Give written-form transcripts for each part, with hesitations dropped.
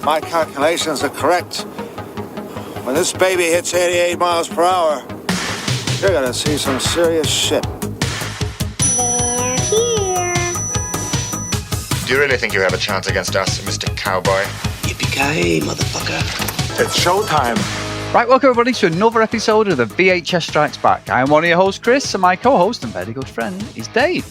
my calculations are correct, when this baby hits 88 miles per hour, you're gonna see some serious shit. They're here. Do you really think you have a chance against us, Mr. Cowboy? Yippee-ki-yay, motherfucker. It's showtime. Right, welcome everybody to another episode of the VHS Strikes Back. I'm one of your hosts, Chris, and my co-host and very good friend is Dave.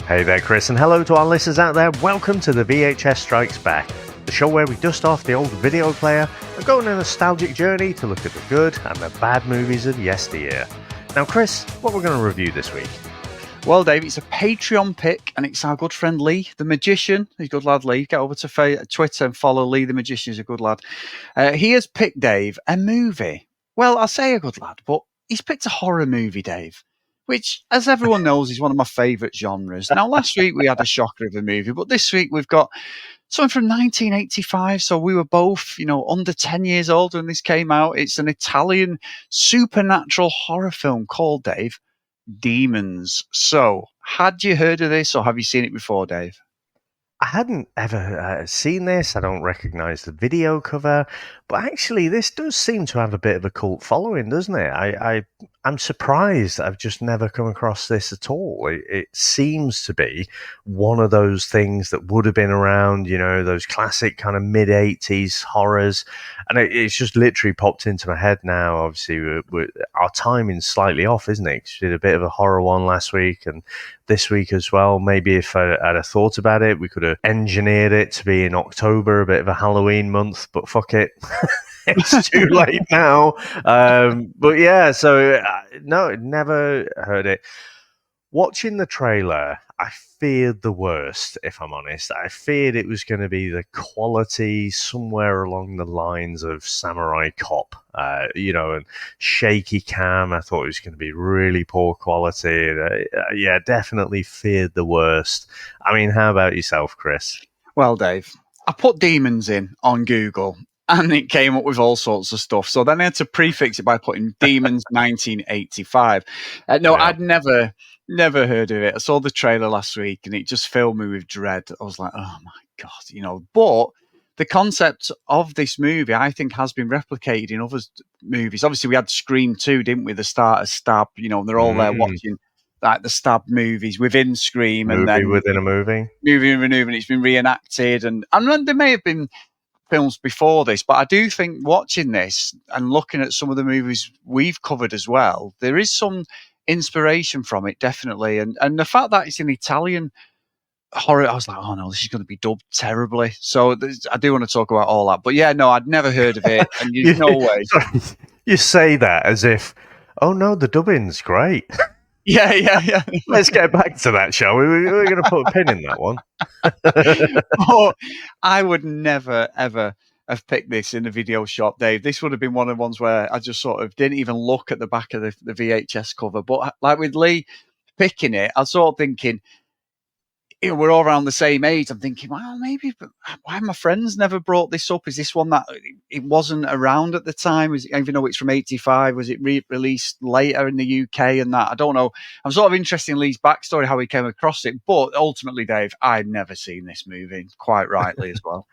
Hey there, Chris, and hello to our listeners out there. Welcome to the VHS Strikes Back, the show where we dust off the old video player and go on a nostalgic journey to look at the good and the bad movies of yesteryear. Now, Chris, what we're going to review this week? Well, Dave, it's a Patreon pick, and it's our good friend Leigh, the magician. He's a good lad, Leigh. Get over to Twitter and follow Leigh, the magician. He's a good lad. He has picked, Dave, a movie. Well, I'll say a good lad, but he's picked a horror movie, Dave, which, as everyone knows, is one of my favourite genres. Now, last week we had a shocker of a movie, but this week we've got something from 1985. So we were both, under 10 years old when this came out. It's an Italian supernatural horror film called, Dave, Demons. So, had you heard of this or have you seen it before, Dave? I hadn't ever seen this. I don't recognise the video cover, but actually this does seem to have a bit of a cult following, doesn't it? I'm surprised I've just never come across this at all. It seems to be one of those things that would have been around, those classic kind of mid-80s horrors, and it's just literally popped into my head now. Obviously, our timing's slightly off, isn't it? 'Cause we did a bit of a horror one last week, and this week as well. Maybe if I'd have thought about it, we could have engineered it to be in October, a bit of a Halloween month, but fuck it. It's too late now. But yeah, so no, never heard it. Watching the trailer, I feared the worst, if I'm honest. I feared it was going to be the quality somewhere along the lines of Samurai Cop, and shaky cam. I thought it was going to be really poor quality. Yeah, definitely feared the worst. I mean, how about yourself, Chris? Well, Dave, I put Demons in on Google, and it came up with all sorts of stuff. So then I had to prefix it by putting Demons 1985. No, yeah. I'd never heard of it. I saw the trailer last week, and it just filled me with dread. I was like, oh my God, But the concept of this movie, I think, has been replicated in other movies. Obviously, we had Scream 2, didn't we? The start of Stab, they're all there watching like the Stab movies within Scream. Movie and then within a movie. Movie within a movie, and it's been reenacted. And there may have been films before this, but I do think watching this and looking at some of the movies we've covered as well, there is some inspiration from it, definitely. And the fact that it's an Italian horror, I was like, oh no, this is going to be dubbed terribly. So I do want to talk about all that. But yeah, no, I'd never heard of it. And there's no way. Sorry, you say that as if, oh no, the dubbing's great. Yeah. Let's get back to that, shall we? We're going to put a pin in that one. Oh, I would never, ever have picked this in the video shop, Dave. This would have been one of the ones where I just sort of didn't even look at the back of the VHS cover. But like with Leigh picking it, I was sort of thinking, we're all around the same age. I'm thinking, well, maybe, but why my friends never brought this up? Is this one that it wasn't around at the time? Even though it's from 85, was it released later in the UK and that? I don't know. I'm sort of interested in Leigh's backstory, how he came across it. But ultimately, Dave, I'd never seen this movie, quite rightly as well.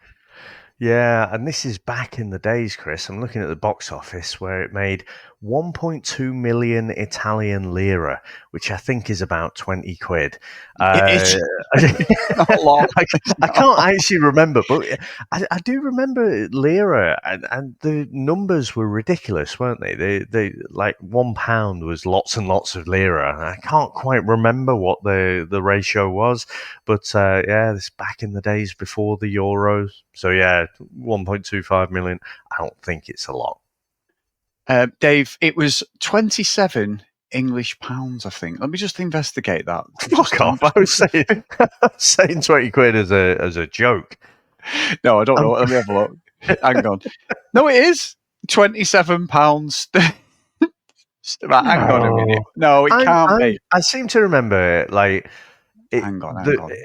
Yeah, and this is back in the days, Chris. I'm looking at the box office where it made 1.2 million Italian lira, which I think is about 20 quid. It's not a lot. I can't actually remember, but I do remember lira, and the numbers were ridiculous, weren't they? They like £1 was lots and lots of lira. I can't quite remember what the ratio was, but yeah, this back in the days before the euros. So yeah, 1.25 million. I don't think it's a lot. Dave, it was 27 English pounds, I think. Let me just investigate that. Fuck off. I was saying 20 quid as a joke. No, I don't know. Let me have a look. Hang on. No, it is £27. Hang on a minute. No, it can't be. I seem to remember, like... Hang on.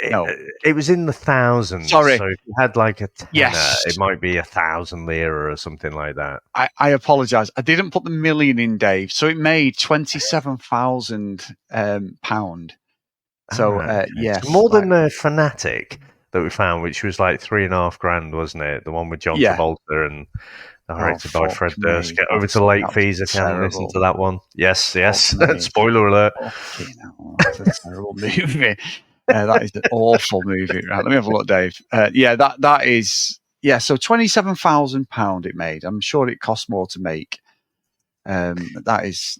No. It was in the thousands. Sorry. So if you had like a tenner, yes, it might be 1,000 lira or something like that. I apologise. I didn't put the million in, Dave. So it made £27,000. So, yes. More than a Frenetic. that we found, which was like $3,500, wasn't it? The one with John Travolta and directed by Fred Durst. Get over to Lake Fees if you haven't listened to that one. Yes. Spoiler alert. That's a terrible movie. That is an awful movie. Right, let me have a look, Dave. That is so £27,000 it made. I'm sure it cost more to make. That is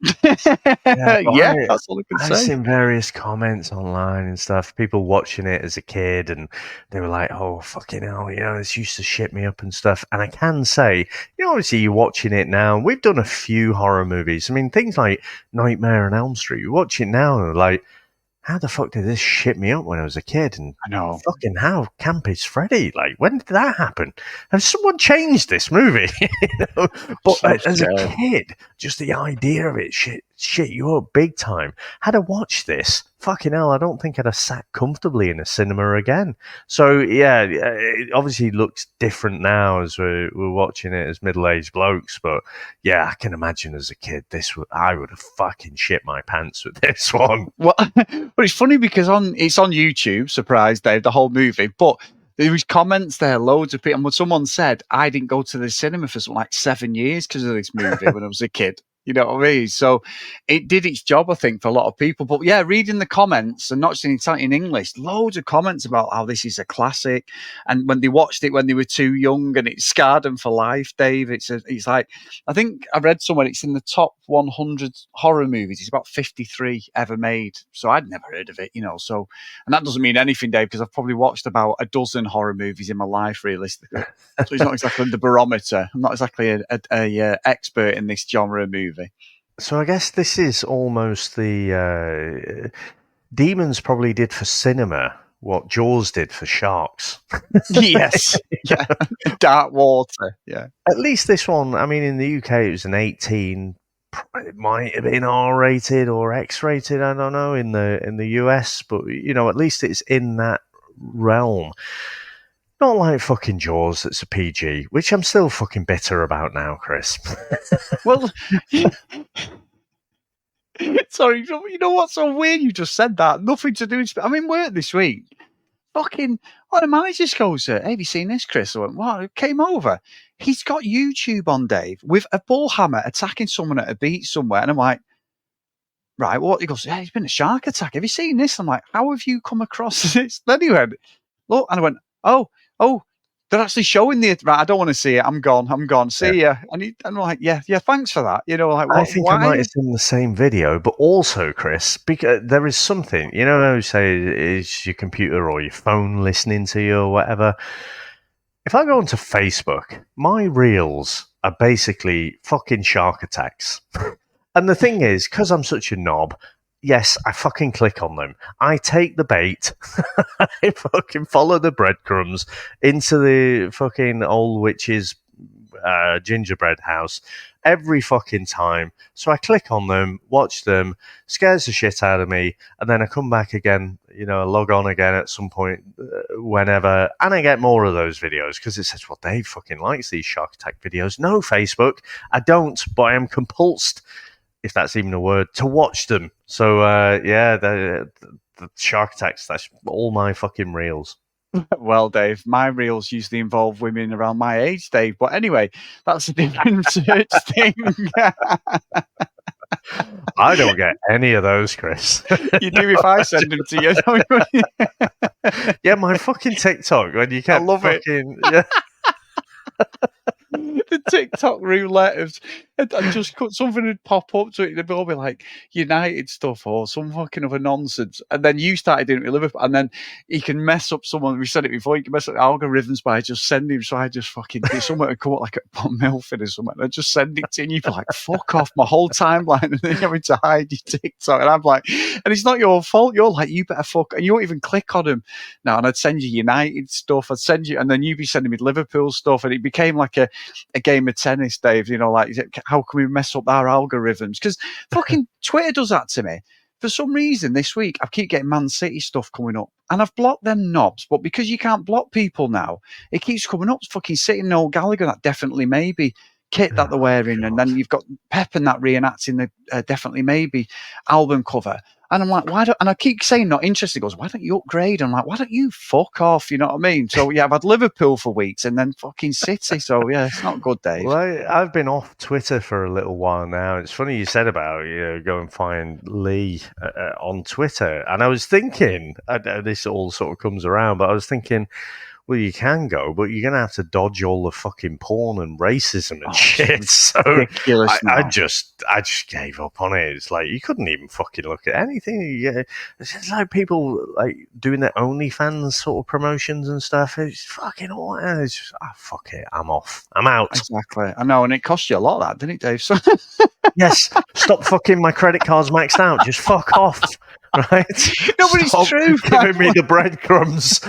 that's all I can say. I've seen various comments online and stuff, people watching it as a kid, and they were like, oh, fucking hell, this used to shit me up and stuff. And I can say, obviously you're watching it now. We've done a few horror movies. I mean, things like Nightmare on Elm Street. You watch it now and like, how the fuck did this shit me up when I was a kid? And I know. Fucking how camp is Freddy? Like, when did that happen? Has someone changed this movie? But as a kid, just the idea of it shit you up big time. Had I watched this, fucking hell, I don't think I'd have sat comfortably in a cinema again. So, it obviously looks different now as we're watching it as middle-aged blokes. But, I can imagine as a kid, I would have fucking shit my pants with this one. Well, but it's funny because it's on YouTube, surprise, Dave, the whole movie. But there was comments there, loads of people. And when someone said, I didn't go to the cinema for something like 7 years because of this movie when I was a kid. You know what I mean? So it did its job, I think, for a lot of people. But reading the comments, and not just in English, loads of comments about how this is a classic. And when they watched it when they were too young, and it scarred them for life, Dave. It's like, I think I read somewhere it's in the top 100 horror movies. It's about 53 ever made. So I'd never heard of it, So, and that doesn't mean anything, Dave, because I've probably watched about a dozen horror movies in my life, realistically. So it's not exactly the barometer. I'm not exactly a expert in this genre of movie. So I guess this is almost the Demons probably did for cinema what Jaws did for sharks. Yes, dark water. Yeah, at least this one. I mean, in the UK, it was an 18. It might have been R-rated or X-rated. I don't know in the US, but at least it's in that realm. Not like fucking Jaws, that's a PG, which I'm still fucking bitter about now, Chris. Well, sorry, you know what's so weird? You just said that. Nothing to do with... I'm in work this week. Fucking... One of the managers goes, hey, have you seen this, Chris? I went, what? Came over. He's got YouTube on, Dave, with a bull hammer attacking someone at a beach somewhere. And I'm like, right, what? He goes, yeah, it's been a shark attack. Have you seen this? I'm like, how have you come across this? Then he went, look, and I went, oh, they're actually showing the... Right, I don't want to see it. I'm gone. See ya. And I'm like, yeah, thanks for that. I think I might have seen the same video, but also, Chris, because there is something, how say is your computer or your phone listening to you or whatever. If I go onto Facebook, my reels are basically fucking shark attacks. And the thing is, because I'm such a knob, yes, I fucking click on them. I take the bait. I fucking follow the breadcrumbs into the fucking old witch's gingerbread house every fucking time. So I click on them, watch them, scares the shit out of me, and then I come back again, log on again at some point whenever, and I get more of those videos because it says, well, Dave fucking likes these shark attack videos. No, Facebook, I don't, but I am compulsed, if that's even a word, to watch them. So, the shark attacks, that's all my fucking reels. Well, Dave, my reels usually involve women around my age, Dave. But anyway, that's a different search thing. I don't get any of those, Chris. You do if I send them to you. Yeah, my fucking TikTok, when you can't fucking... Yeah. The TikTok roulette of just something would pop up to it, and they'd all be like United stuff or some fucking other nonsense, and then you started doing it with Liverpool, and then you can mess up someone. We said it before. You can mess up the algorithms by just sending. So I just fucking do something to come up like a Milford or something. I just send it to you, and you'd be like, "Fuck off!" My whole timeline, and then you're having to hide your TikTok, and I'm like, and it's not your fault. You're like, you better fuck, and you won't even click on them now. And I'd send you United stuff. I'd send you, and then you'd be sending me Liverpool stuff, and it became like a game of tennis, Dave. Like, how can we mess up our algorithms? Because fucking Twitter does that to me. For some reason this week, I keep getting Man City stuff coming up, and I've blocked them knobs. But because you can't block people now, it keeps coming up. Fucking City, Noel Gallagher, that definitely maybe kit that they're wearing, and then you've got Pep and that reenacting the definitely maybe album cover. And I'm like, why don't? And I keep saying not interested. He goes, why don't you upgrade? I'm like, why don't you fuck off? You know what I mean? So yeah, I've had Liverpool for weeks and then fucking City. So yeah, it's not good, Dave. Well, I've been off Twitter for a little while now. It's funny you said about go and find Leigh on Twitter, and I was thinking this all sort of comes around, but I was thinking, well, you can go, but you're gonna have to dodge all the fucking porn and racism and shit. So ridiculous. I just gave up on it. It's like you couldn't even fucking look at anything. It's just like people like doing their OnlyFans sort of promotions and stuff. It's fucking all. It's just fuck it. I'm off. I'm out. Exactly. I know, and it cost you a lot, that didn't it, Dave? So Yes. Stop fucking my credit card's maxed out. Just fuck off. Right? No, but it's true. Giving me the breadcrumbs.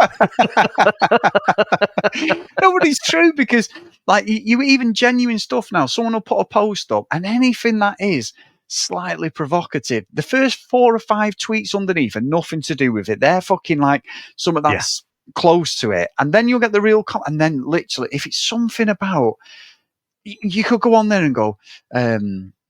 No, but it's true because, like, you even genuine stuff now. Someone will put a post up, and anything that is slightly provocative, the first 4 or 5 tweets underneath are nothing to do with it. They're fucking like something that's close to it, and then you'll get the real. And then, literally, if it's something about, you could go on there and go,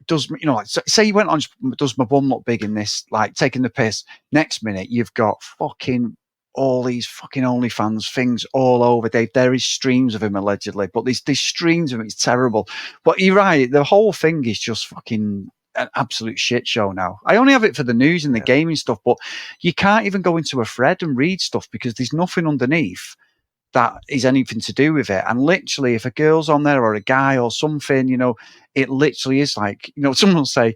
does, you know, like, say you went on, does my bum look big in this, like taking the piss? Next minute, you've got fucking all these fucking OnlyFans things all over, Dave. There is streams of him allegedly, but these streams of him, it's terrible. But you're right, the whole thing is just fucking an absolute shit show now. I only have it for the news and the gaming stuff, but you can't even go into a thread and read stuff because there's nothing underneath that is anything to do with it. And literally, if a girl's on there or a guy or something, you know, it literally is like, you know, someone will say,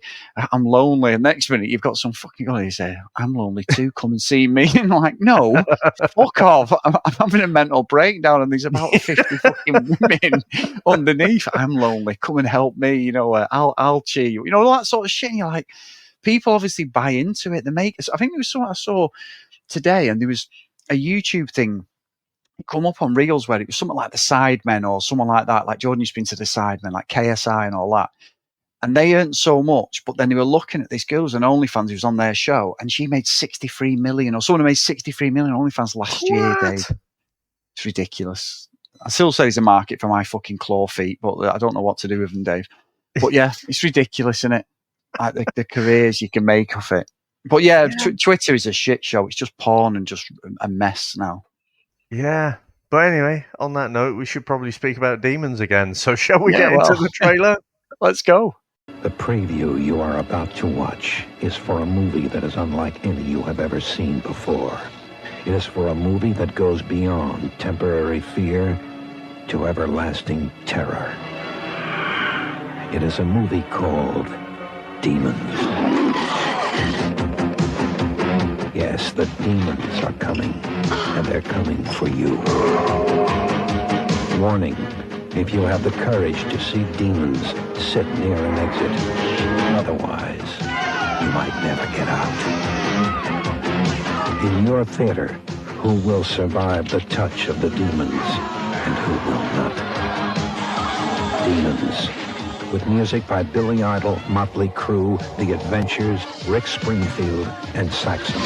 I'm lonely, and next minute you've got some fucking guy who say, I'm lonely too, come and see me. And like, no, fuck off. I'm having a mental breakdown, and there's about 50 fucking women underneath. I'm lonely, come and help me, you know, I'll cheer you, you know, all that sort of shit. And you're like, people obviously buy into it. They make, I think there was something I saw today, and there was a YouTube thing come up on Reels where it was something like the Sidemen or someone like that, like Jordan used to be into the Sidemen, like KSI and all that. And they earned so much, but then they were looking at this girl who was an OnlyFans who was on their show, and she made 63 million, or someone made 63 million OnlyFans last year, Dave. It's ridiculous. I still say there's a market for my fucking claw feet, but I don't know what to do with them, Dave. But yeah, it's ridiculous, isn't it? Like the careers you can make off it. But yeah, Twitter is a shit show. It's just porn and just a mess now. Yeah. But anyway, on that note, we should probably speak about demons again. So shall we get into the trailer? Let's go. The preview you are about to watch is for a movie that is unlike any you have ever seen before. It is for a movie that goes beyond temporary fear to everlasting terror. It is a movie called Demons. Yes, the demons are coming, and they're coming for you. Warning, if you have the courage to see demons, sit near an exit. Otherwise, you might never get out. In your theater, who will survive the touch of the demons, and who will not? Demons. With music by Billy Idol, Motley Crue, The Adventures, Rick Springfield, and Saxon.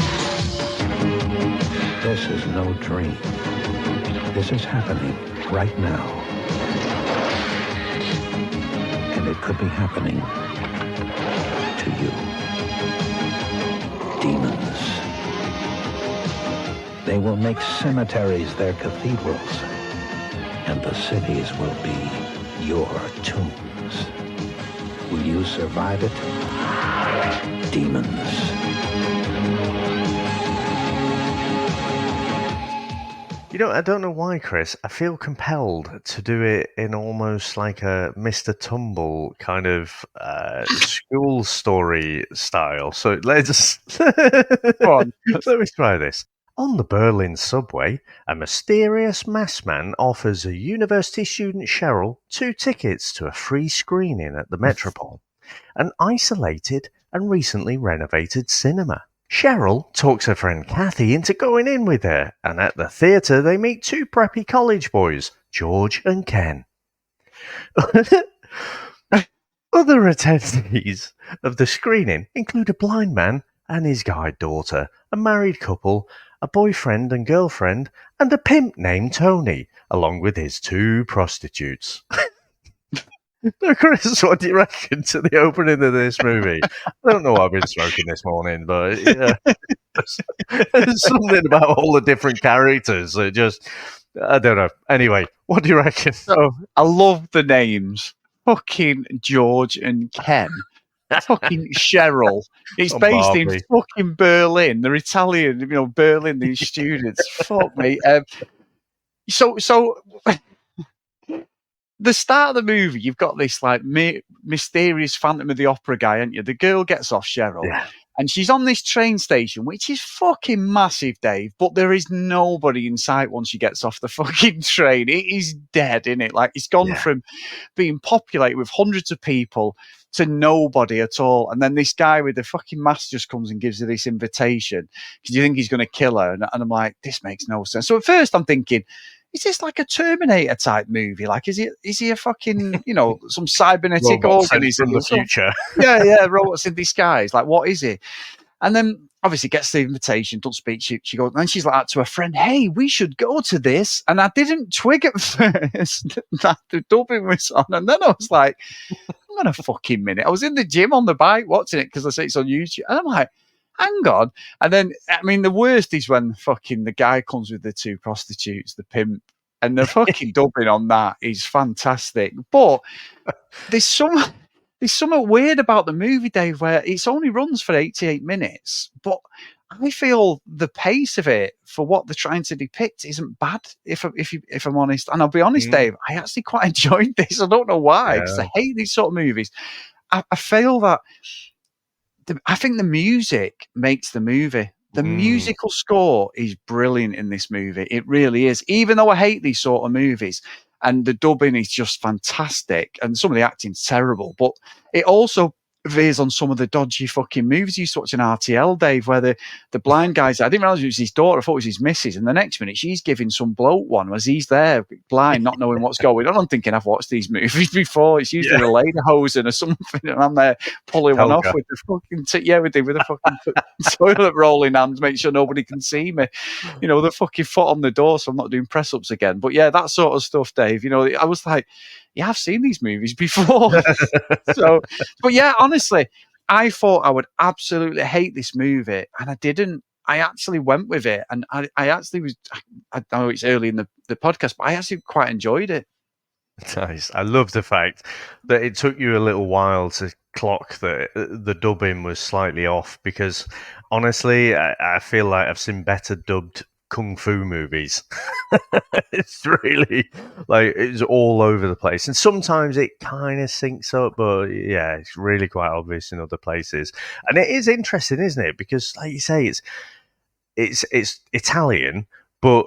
This is no dream. This is happening right now. And it could be happening to you. Demons. They will make cemeteries their cathedrals, and the cities will be your tombs. Will you survive it? Demons. You know, I don't know why, Chris. I feel compelled to do it in almost like a Mr. Tumble kind of school story style. So let's let me try this. On the Berlin subway, a mysterious masked man offers a university student, Cheryl, 2 tickets to a free screening at the Metropole, an isolated and recently renovated cinema. Cheryl talks her friend Kathy into going in with her, and at the theatre they meet 2 preppy college boys, George and Ken. Other attendees of the screening include a blind man and his guide daughter, a married couple, a boyfriend and girlfriend, and a pimp named Tony, along with his 2 prostitutes. No, Chris, what do you reckon to the opening of this movie? I don't know what I've been smoking this morning, but yeah, there's something about all the different characters that just, I don't know. Anyway, what do you reckon? So I love the names. Fucking George and Ken. Fucking Cheryl. It's Oh, based in Barbie. fucking Berlin. They're Italian, Berlin, these students. Fuck me. So the start of the movie, you've got this like mysterious Phantom of the Opera guy, haven't you? The girl gets off, Cheryl, Yeah. and she's on this train station, which is fucking massive, Dave, but there is nobody in sight once she gets off the fucking train. It is dead, isn't it? Like, it's gone from being populated with hundreds of people to nobody at all. And then this guy with the fucking mask just comes and gives her this invitation because you think he's going to kill her. And I'm like, this makes no sense. So at first I'm thinking, is this like a Terminator type movie? Like, is he a fucking, some cybernetic Robot sent organism from the future. yeah, robots in disguise. Like, what is it? And then obviously gets the invitation, doesn't speak. She goes, and then she's like to her friend, hey, we should go to this. And I didn't twig at first that the dubbing was on. And then I was like, hang on a fucking minute. I was in the gym on the bike watching it because I say it's on YouTube. And I'm like, hang on. And then, I mean, the worst is when fucking the guy comes with the two prostitutes, the pimp, and the fucking dubbing on that is fantastic. But there's something weird about the movie, Dave, where it only runs for 88 minutes, but I feel the pace of it for what they're trying to depict isn't bad, if I'm honest. And I'll be honest, Dave, I actually quite enjoyed this. I don't know why, because I hate these sort of movies. I feel that I think the music makes the movie. The musical score is brilliant in this movie. It really is. Even though I hate these sort of movies, and the dubbing is just fantastic, and some of the acting's terrible, but it also veers on some of the dodgy fucking movies you used to watch in RTL, Dave, where the blind guys, I didn't realise it was his daughter, I thought it was his missus, and the next minute she's giving some bloke one as he's there, blind, not knowing what's going on. I'm thinking, I've watched these movies before. It's usually a lederhosen or something, and I'm there pulling one off with the fucking with the fucking toilet rolling hands, make sure nobody can see me. The fucking foot on the door, so I'm not doing press-ups again. But yeah, that sort of stuff, Dave. I was like, yeah, I've seen these movies before. But yeah, honestly, I thought I would absolutely hate this movie, and I didn't. I actually went with it, and I actually was. I know it's early in the podcast, but I actually quite enjoyed it. Nice. I love the fact that it took you a little while to clock that the dubbing was slightly off, because honestly, I feel like I've seen better dubbed kung fu movies. It's really it's all over the place, and sometimes it kind of syncs up, but yeah, it's really quite obvious in other places. And it is interesting, isn't it? Because like you say, it's Italian, but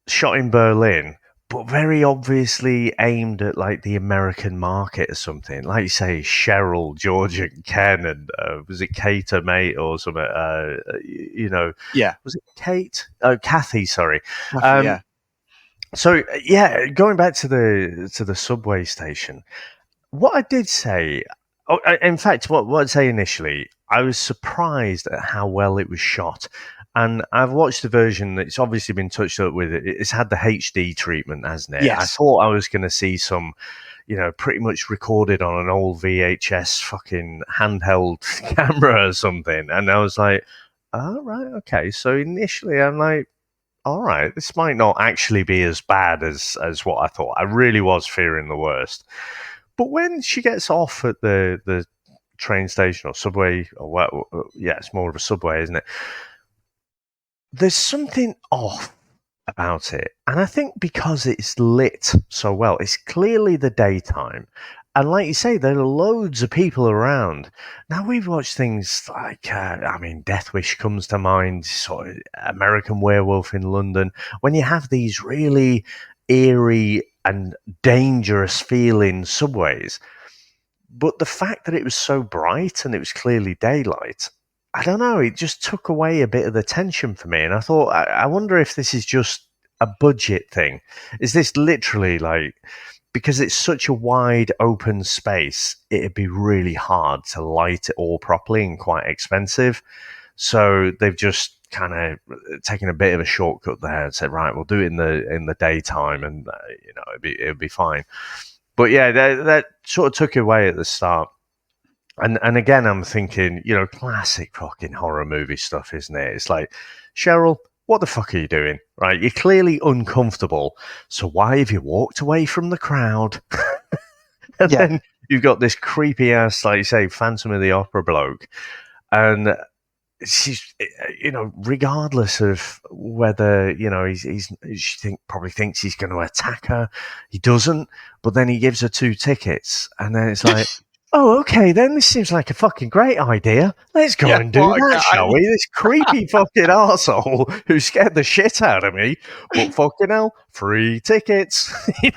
shot in Berlin, but very obviously aimed at like the American market or something. Like you say, Cheryl, George, and Ken, and was it Kate or mate or something? Yeah, was it Kate? Oh, Kathy. Sorry. Yeah. So yeah, going back to the subway station, what I did say. In fact, what I'd say initially, I was surprised at how well it was shot. And I've watched the version that's obviously been touched up with it. It's had the HD treatment, hasn't it? Yes. I thought I was going to see some, pretty much recorded on an old VHS fucking handheld camera or something. And I was like, oh, right, okay. So initially I'm like, all right, this might not actually be as bad as what I thought. I really was fearing the worst. But when she gets off at the train station or subway, it's more of a subway, isn't it? There's something off about it. And I think because it's lit so well, it's clearly the daytime. And like you say, there are loads of people around. Now, we've watched things like, Death Wish comes to mind, sort of American Werewolf in London, when you have these really eerie and dangerous feeling subways. But the fact that it was so bright and it was clearly daylight, I don't know, it just took away a bit of the tension for me. And I thought, I wonder if this is just a budget thing. Is this literally because it's such a wide open space, it'd be really hard to light it all properly and quite expensive. So they've just kind of taken a bit of a shortcut there and said, right, we'll do it in the daytime, and it'll be fine. But yeah, that sort of took away at the start. And again, I'm thinking, classic fucking horror movie stuff, isn't it? It's like, Cheryl, what the fuck are you doing? Right? You're clearly uncomfortable. So why have you walked away from the crowd? And then you've got this creepy ass, like you say, Phantom of the Opera bloke. And she's, regardless of whether, she probably thinks he's going to attack her. He doesn't. But then he gives her 2 tickets. And then it's like... Oh, okay, then this seems like a fucking great idea. Let's go and do that, shall we? This creepy fucking arsehole who scared the shit out of me, but fucking hell, free tickets.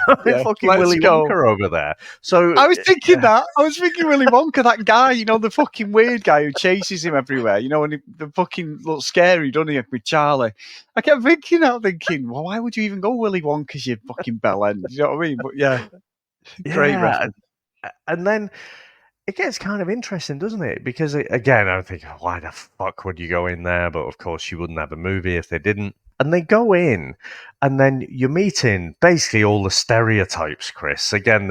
Fucking Willy Wonka over there. So I was thinking that. I was thinking Willy Wonka, that guy, the fucking weird guy who chases him everywhere, and the fucking looks scary, doesn't he, with Charlie? I kept thinking, well, why would you even go Willy Wonka's, you fucking bellend? You know what I mean? But yeah, great reference. And then it gets kind of interesting, doesn't it? Because, again, I'm thinking, why the fuck would you go in there? But, of course, you wouldn't have a movie if they didn't. And they go in, and then you're meeting basically all the stereotypes, Chris. Again,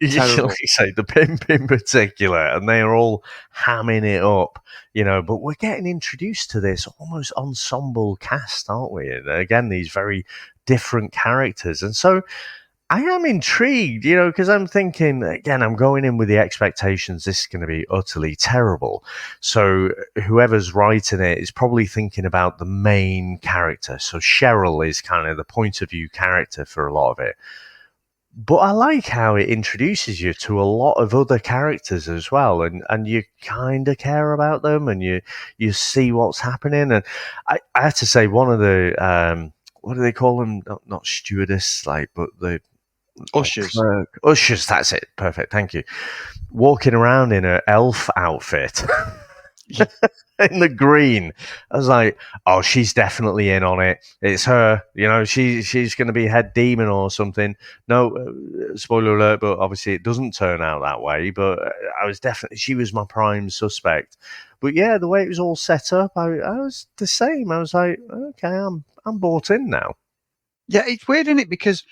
usually say the pimp in particular, and they're all hamming it up, But we're getting introduced to this almost ensemble cast, aren't we? And, again, these very different characters. And so... I am intrigued, because I'm thinking, again, I'm going in with the expectations this is going to be utterly terrible. So whoever's writing it is probably thinking about the main character. So Cheryl is kind of the point of view character for a lot of it. But I like how it introduces you to a lot of other characters as well. And you kind of care about them and you see what's happening. And I have to say, one of the, what do they call them? Not stewardess, but the... Ushers. Ushers, that's it. Perfect, thank you. Walking around in her elf outfit in the green. I was like, oh, she's definitely in on it. It's her. She's going to be head demon or something. No, spoiler alert, but obviously it doesn't turn out that way. But she was my prime suspect. But yeah, the way it was all set up, I was the same. I was like, okay, I'm bought in now. Yeah, it's weird, isn't it? Because...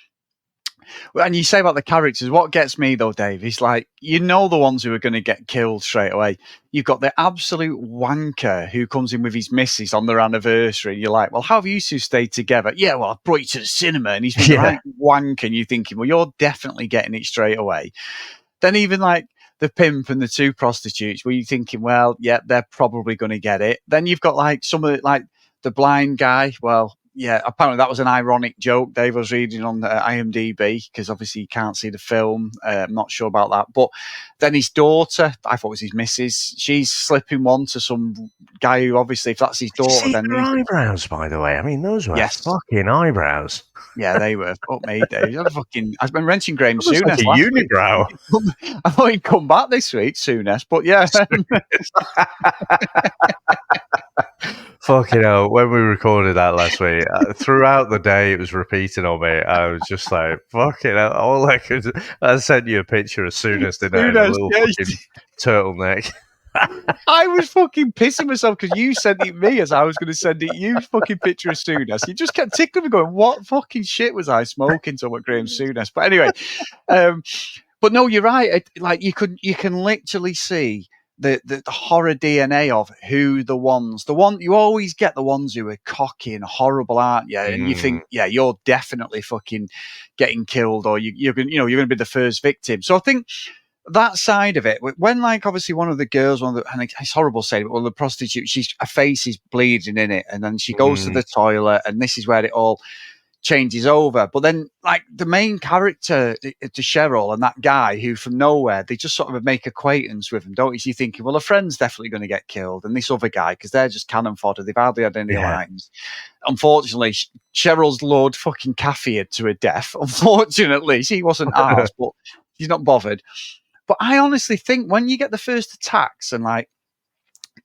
And you say about the characters, what gets me though, Dave, is the ones who are going to get killed straight away. You've got the absolute wanker who comes in with his missus on their anniversary, and you're like, well, how have you two stayed together? Yeah, well, I brought you to the cinema, and he's been right wank, and you're thinking, well, you're definitely getting it straight away. Then even the pimp and the 2 prostitutes, where you're thinking, well, yeah, they're probably going to get it. Then you've got some of the blind guy, well, yeah, apparently that was an ironic joke. Dave was reading on IMDb because obviously you can't see the film. I'm not sure about that. But then his daughter, I thought it was his missus, she's slipping one to some guy who obviously, if that's his daughter, Did you see then her eyebrows, by the way. I mean, those were fucking eyebrows. Yeah, they were. Fuck me, Dave. I've been renting Graham Souness. Like a unibrow. I thought he'd come back this week, Souness, but yeah. Fucking hell, when we recorded that last week, throughout the day it was repeating on me. I was just like, fucking hell. All I sent you a picture as soon as did it, a little fucking turtleneck. I was fucking pissing myself because you sent it me as I was going to send it you, fucking picture of Souness. You just kept tickling me going, what fucking shit was I smoking to what Graham Souness? But anyway, but no, you're right. You can literally see the horror DNA of who you always get the ones who are cocky and horrible, aren't you? And you think, yeah, you're definitely fucking getting killed, or you're going to be the first victim. So I think that side of it, when obviously one of the girls, and it's horrible saying it, but the prostitute, her face is bleeding in it, and then she goes to the toilet, and this is where it all changes over. But then the main character to Cheryl and that guy who from nowhere, they just sort of make acquaintance with him, don't you? So you're thinking, well, a friend's definitely going to get killed, and this other guy, because they're just cannon fodder, they've hardly had any lines. Unfortunately, Cheryl's lured fucking Caffeine to her death. Unfortunately, she wasn't ours, but she's not bothered. But I honestly think when you get the first attacks and they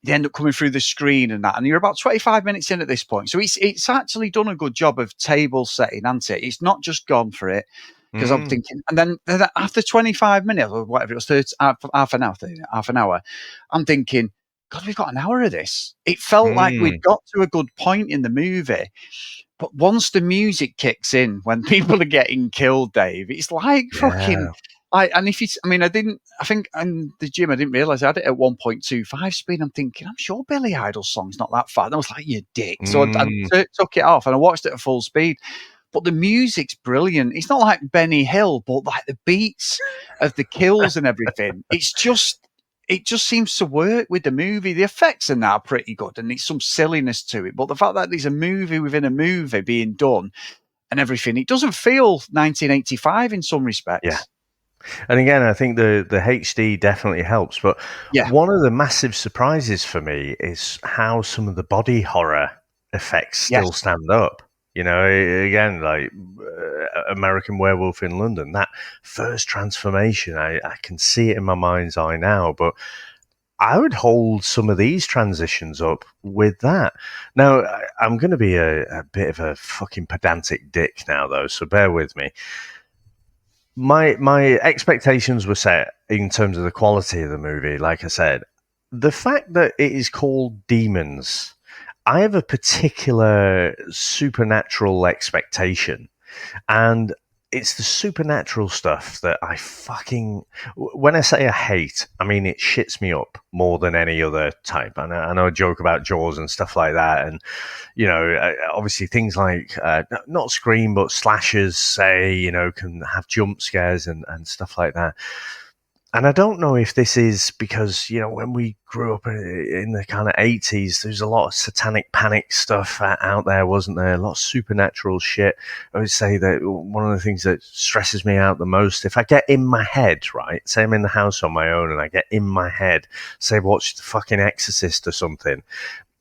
end up coming through the screen and that, and you're about 25 minutes in at this point. So it's actually done a good job of table setting, hasn't it? It's not just gone for it. Because I'm thinking, and then after 25 minutes or whatever it was, half an hour, I'm thinking, God, we've got an hour of this. It felt like we'd got to a good point in the movie. But once the music kicks in, when people are getting killed, Dave, it's like fucking. And if it's, I mean, I think in the gym, I didn't realize I had it at 1.25 speed. I'm thinking, I'm sure Billy Idol's song's not that fast. And I was like, you dick. So I took it off and I watched it at full speed. But the music's brilliant. It's not like Benny Hill, but like the beats of the kills and everything. It just seems to work with the movie. The effects are now pretty good and there's some silliness to it. But the fact that there's a movie within a movie being done and everything, it doesn't feel 1985 in some respects. Yeah. And again, I think the HD definitely helps. But one of the massive surprises for me is how some of the body horror effects still stand up. You know, again, like American Werewolf in London, that first transformation, I can see it in my mind's eye now, but I would hold some of these transitions up with that. Now, I'm going to be a bit of a fucking pedantic dick now, though, so bear with me. My expectations were set in terms of the quality of the movie, like I said. The fact that it is called Demons, I have a particular supernatural expectation, and it's the supernatural stuff that I fucking... When I say I hate, I mean it shits me up more than any other type. I know I joke about Jaws and stuff like that, and, you know, obviously things like, not Scream, but slashers, say, you know, can have jump scares and stuff like that. And I don't know if this is because, you know, when we grew up in the kind of 80s, there's a lot of satanic panic stuff out there, wasn't there? A lot of supernatural shit. I would say that one of the things that stresses me out the most, if I get in my head, right, say I'm in the house on my own and I get in my head, say watch The fucking Exorcist or something,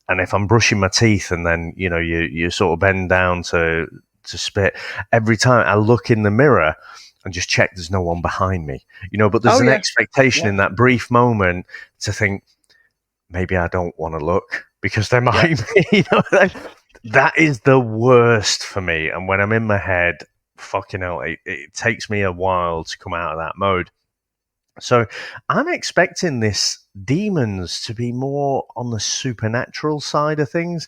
and if I'm brushing my teeth and then, you know, you sort of bend down to spit, every time I look in the mirror and just check there's no one behind me, you know, but there's an expectation in that brief moment to think, maybe I don't want to look because there might be, you know, that is the worst for me. And when I'm in my head, fucking hell, it takes me a while to come out of that mode. So I'm expecting this Demons to be more on the supernatural side of things,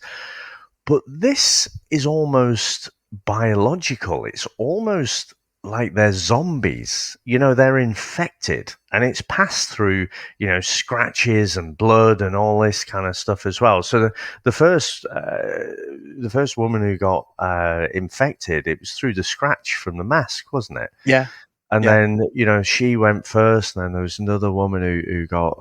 but this is almost biological. It's almost like they're zombies, you know, they're infected, and it's passed through, you know, scratches and blood and all this kind of stuff as well. So the first woman who got infected, it was through the scratch from the mask, wasn't it? Yeah. And then, you know, she went first, and then there was another woman who got,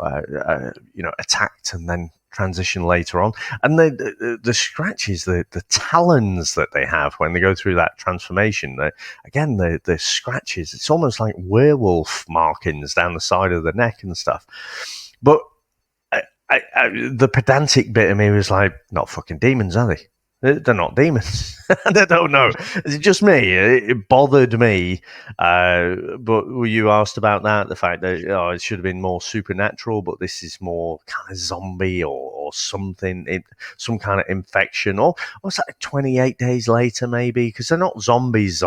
you know, attacked and then transition later on. And the scratches, the talons that they have when they go through that transformation, the scratches, it's almost like werewolf markings down the side of the neck and stuff. But the pedantic bit of me was like, not fucking demons, are they? They're not demons. I don't know. Is it just me? It bothered me. But you asked about that, the fact that it should have been more supernatural, but this is more kind of zombie or something, some kind of infection. Or what's that, 28 days later maybe? Because they're not zombies,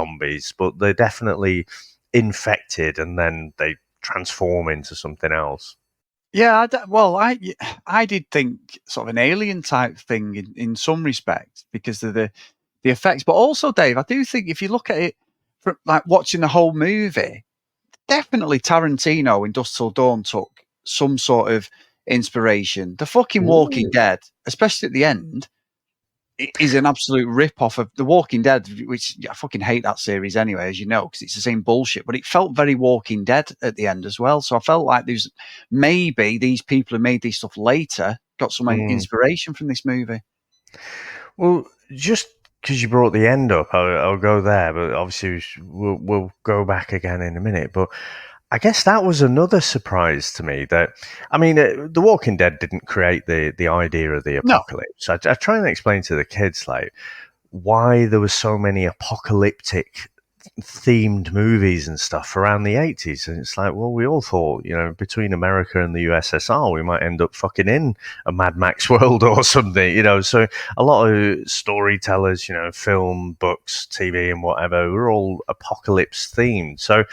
but they're definitely infected and then they transform into something else. Yeah, I did think sort of an alien type thing in some respects because of the effects, but also, Dave, I do think if you look at it from like watching the whole movie, definitely Tarantino in Dusk Till Dawn took some sort of inspiration. The fucking Walking Dead, especially at the end, is an absolute rip-off of The Walking Dead, which I fucking hate that series anyway, as you know, because it's the same bullshit, but it felt very Walking Dead at the end as well. So I felt like there's maybe these people who made this stuff later got some inspiration from this movie. Well, just because you brought the end up, I'll go there, but obviously we'll go back again in a minute. But I guess that was another surprise to me. That, I mean, The Walking Dead didn't create the idea of the apocalypse. No. I try and explain to the kids like why there was so many apocalyptic themed movies and stuff around the 80s, and it's like, well, we all thought, you know, between America and the USSR we might end up fucking in a Mad Max world or something, you know. So a lot of storytellers, you know, film, books, TV and whatever, were all apocalypse themed. So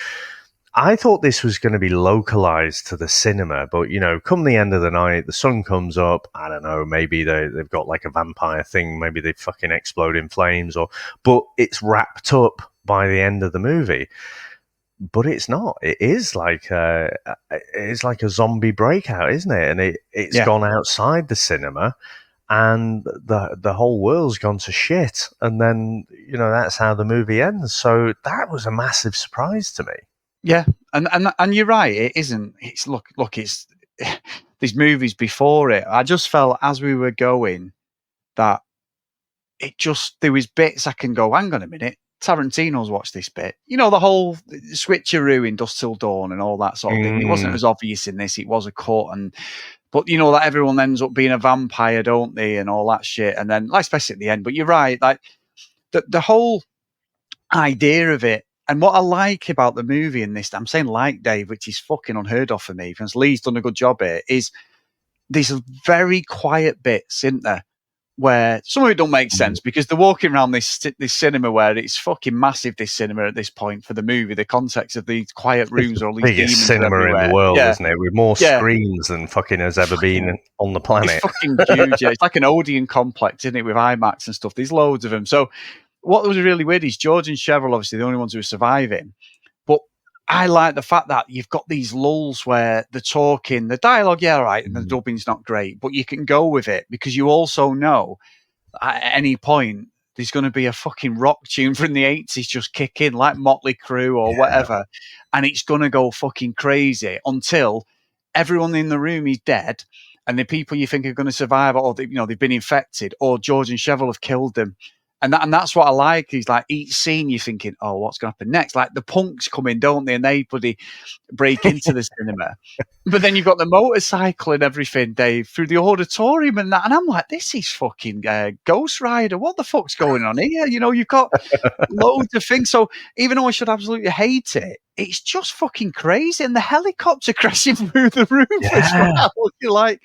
I thought this was going to be localized to the cinema, but, come the end of the night, the sun comes up, I don't know, maybe they've got like a vampire thing, maybe they fucking explode in flames, but it's wrapped up by the end of the movie. But it's not. It is like a zombie breakout, isn't it? And it's gone outside the cinema, and the whole world's gone to shit. And then that's how the movie ends. So that was a massive surprise to me. Yeah, and you're right. It isn't. It's look. It's these movies before it. I just felt as we were going that there was bits I can go. Hang on a minute. Tarantino's watched this bit. The whole switcheroo in Dusk Till Dawn and all that sort of thing. It wasn't as obvious in this. It was a cut, but that everyone ends up being a vampire, don't they, and all that shit. And then, especially at the end. But you're right. Like the whole idea of it. And what I like about the movie in this, I'm saying like Dave, which is fucking unheard of for me, because Leigh's done a good job here, is these very quiet bits, isn't there? Where some of it don't make sense because they're walking around this cinema where it's fucking massive, this cinema at this point for the movie, the context of these quiet rooms or all these biggest cinema in the world, isn't it? With more screens than fucking has ever been on the planet. It's fucking huge. It's like an Odeon complex, isn't it, with IMAX and stuff. There's loads of them. So what was really weird is George and Cheryl, obviously the only ones who are surviving. But I like the fact that you've got these lulls where they're talking, the dialogue, right, and the dubbing's not great, but you can go with it because you also know at any point there's going to be a fucking rock tune from the 80s just kick in, like Motley Crue or whatever, and it's going to go fucking crazy until everyone in the room is dead and the people you think are going to survive, or they've been infected, or George and Cheryl have killed them. And that's what I like. Is like each scene you're thinking, oh, what's going to happen next? Like the punks come in, don't they? And they bloody break into the cinema. But then you've got the motorcycle and everything, Dave, through the auditorium and that. And I'm like, this is fucking Ghost Rider. What the fuck's going on here? You've got loads of things. So even though I should absolutely hate it, it's just fucking crazy. And the helicopter crashing through the roof as well. You're like,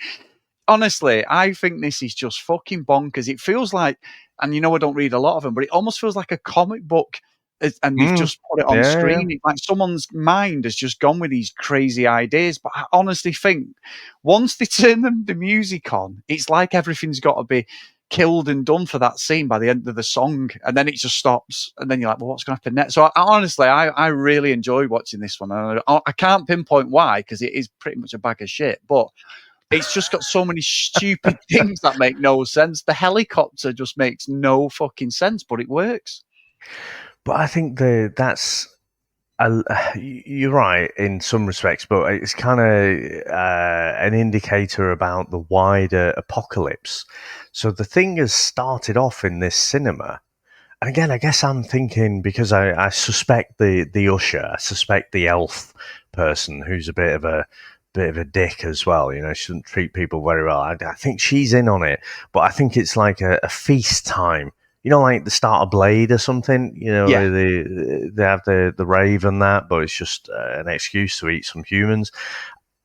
honestly, I think this is just fucking bonkers. It feels like, and I don't read a lot of them, but it almost feels like a comic book, and they've just put it on screen. It's like someone's mind has just gone with these crazy ideas. But I honestly think once they turn the music on, it's like everything's got to be killed and done for that scene by the end of the song, and then it just stops, and then you're like, well, what's going to happen next? So I really enjoyed watching this one. I can't pinpoint why, because it is pretty much a bag of shit, but it's just got so many stupid things that make no sense. The helicopter just makes no fucking sense, but it works. But I think you're right in some respects, but it's kind of an indicator about the wider apocalypse. So the thing has started off in this cinema. And again, I guess I'm thinking, because I suspect the usher, I suspect the elf person who's a bit of a dick as well. She shouldn't treat people very well. I think she's in on it, but I think it's like a feast time. Like the start of Blade or something. Where they have the rave and that, but it's just an excuse to eat some humans.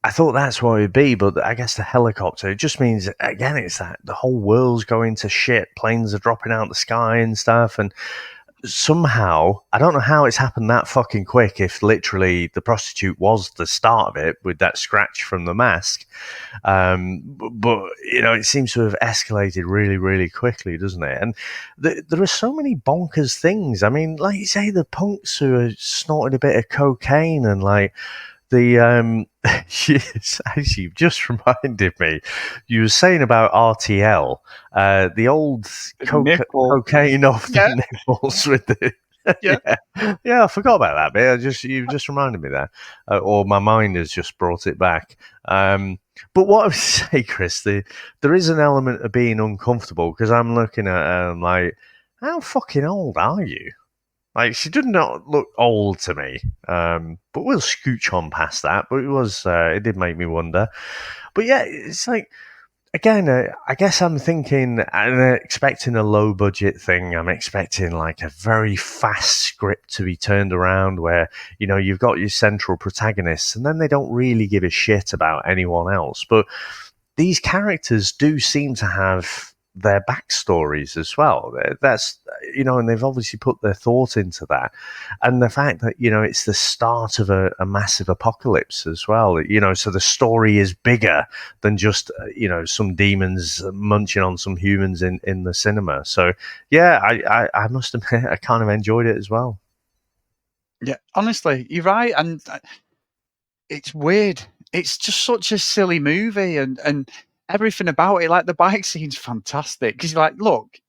I thought that's what it would be, but I guess the helicopter, it just means, again, it's that the whole world's going to shit. Planes are dropping out of the sky and stuff, and somehow, I don't know how it's happened that fucking quick, if literally the prostitute was the start of it with that scratch from the mask. But it seems to have escalated really, really quickly, doesn't it? And there are so many bonkers things. I mean, like you say, the punks who are snorting a bit of cocaine and like the actually just reminded me, you were saying about RTL, the old cocaine off the nipples with the yeah, I forgot about that bit. You just reminded me there, or my mind has just brought it back. But what I would say, Chris, there is an element of being uncomfortable, because I'm looking at like, how fucking old are you? Like, she did not look old to me, but we'll scooch on past that. But it did make me wonder. But yeah, it's like, again, I guess I'm thinking and expecting a low budget thing. I'm expecting like a very fast script to be turned around where, you've got your central protagonists and then they don't really give a shit about anyone else. But these characters do seem to have their backstories as well. That's, and they've obviously put their thought into that. And the fact that, it's the start of a massive apocalypse as well, so the story is bigger than just, some demons munching on some humans in the cinema. So, yeah, I must admit, I kind of enjoyed it as well. Yeah, honestly, you're right. And it's weird. It's just such a silly movie, and everything about it, like the bike scene's fantastic. Because you're like, look,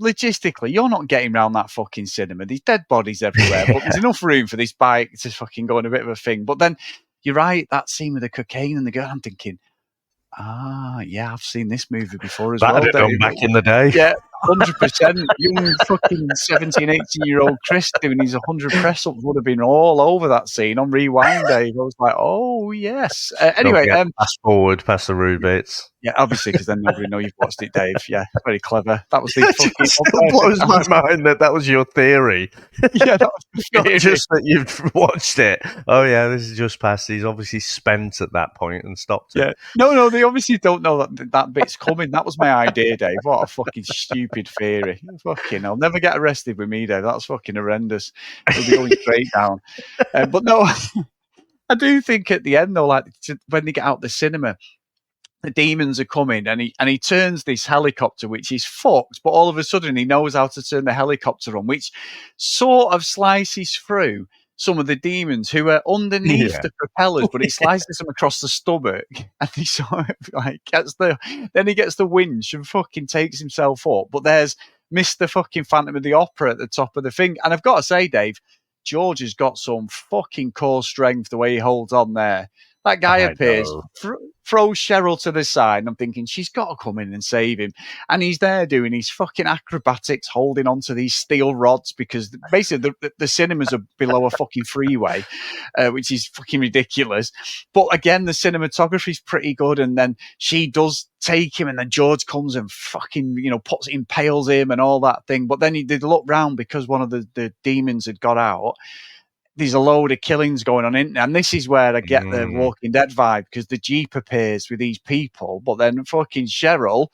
logistically, you're not getting around that fucking cinema. There's dead bodies everywhere, but there's enough room for this bike to fucking go on a bit of a thing. But then you're right, that scene with the cocaine and the girl, I'm thinking, yeah, I've seen this movie before as well. Done back in the day. Yeah, 100%. Young fucking 17, 18-year-old Chris doing his 100 press-ups would have been all over that scene on Rewind, Dave. I was like, oh, yes. Anyway. Fast forward past the rude bits. Yeah, obviously, because then nobody know you've watched it, Dave. Yeah, very clever. That was the fucking... It still blows my mind that was your theory. Yeah, that was the Not theory. just that you've watched it. Oh, yeah, this is just past. He's obviously spent at that point and stopped it. Yeah. No, they obviously don't know that bit's coming. That was my idea, Dave. What a fucking stupid theory. Fucking, I'll never get arrested with me, Dave. That's fucking horrendous. It'll be going straight down. But no, I do think at the end, though, like when they get out the cinema, the demons are coming, and he turns this helicopter, which is fucked, but all of a sudden he knows how to turn the helicopter on, which sort of slices through some of the demons who are underneath the propellers, but it slices them across the stomach, and he sort of like then he gets the winch and fucking takes himself up. But there's Mr. fucking Phantom of the Opera at the top of the thing, and I've got to say, Dave, George has got some fucking core strength the way he holds on there. That guy appears, throws Cheryl to the side, and I'm thinking, she's got to come in and save him. And he's there doing his fucking acrobatics, holding onto these steel rods, because basically the cinemas are below a fucking freeway, which is fucking ridiculous. But again, the cinematography's pretty good, and then she does take him, and then George comes and fucking, impales him and all that thing. But then he did look round because one of the demons had got out. There's a load of killings going on, and this is where I get the Walking Dead vibe, because the Jeep appears with these people, but then fucking Cheryl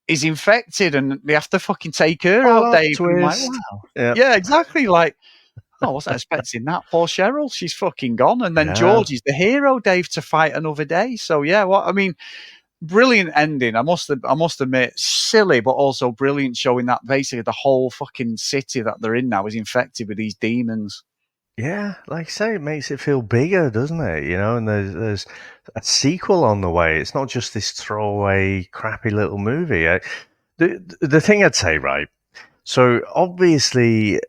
is infected, and they have to fucking take her out, Dave. Like, wow. Yeah, exactly. Like, I wasn't expecting that. Poor Cheryl, she's fucking gone, and then George is the hero, Dave, to fight another day. So yeah, brilliant ending. I must admit, silly, but also brilliant, showing that basically the whole fucking city that they're in now is infected with these demons. Yeah, like I say, it makes it feel bigger, doesn't it? And there's a sequel on the way. It's not just this throwaway, crappy little movie. The thing I'd say, right? So obviously,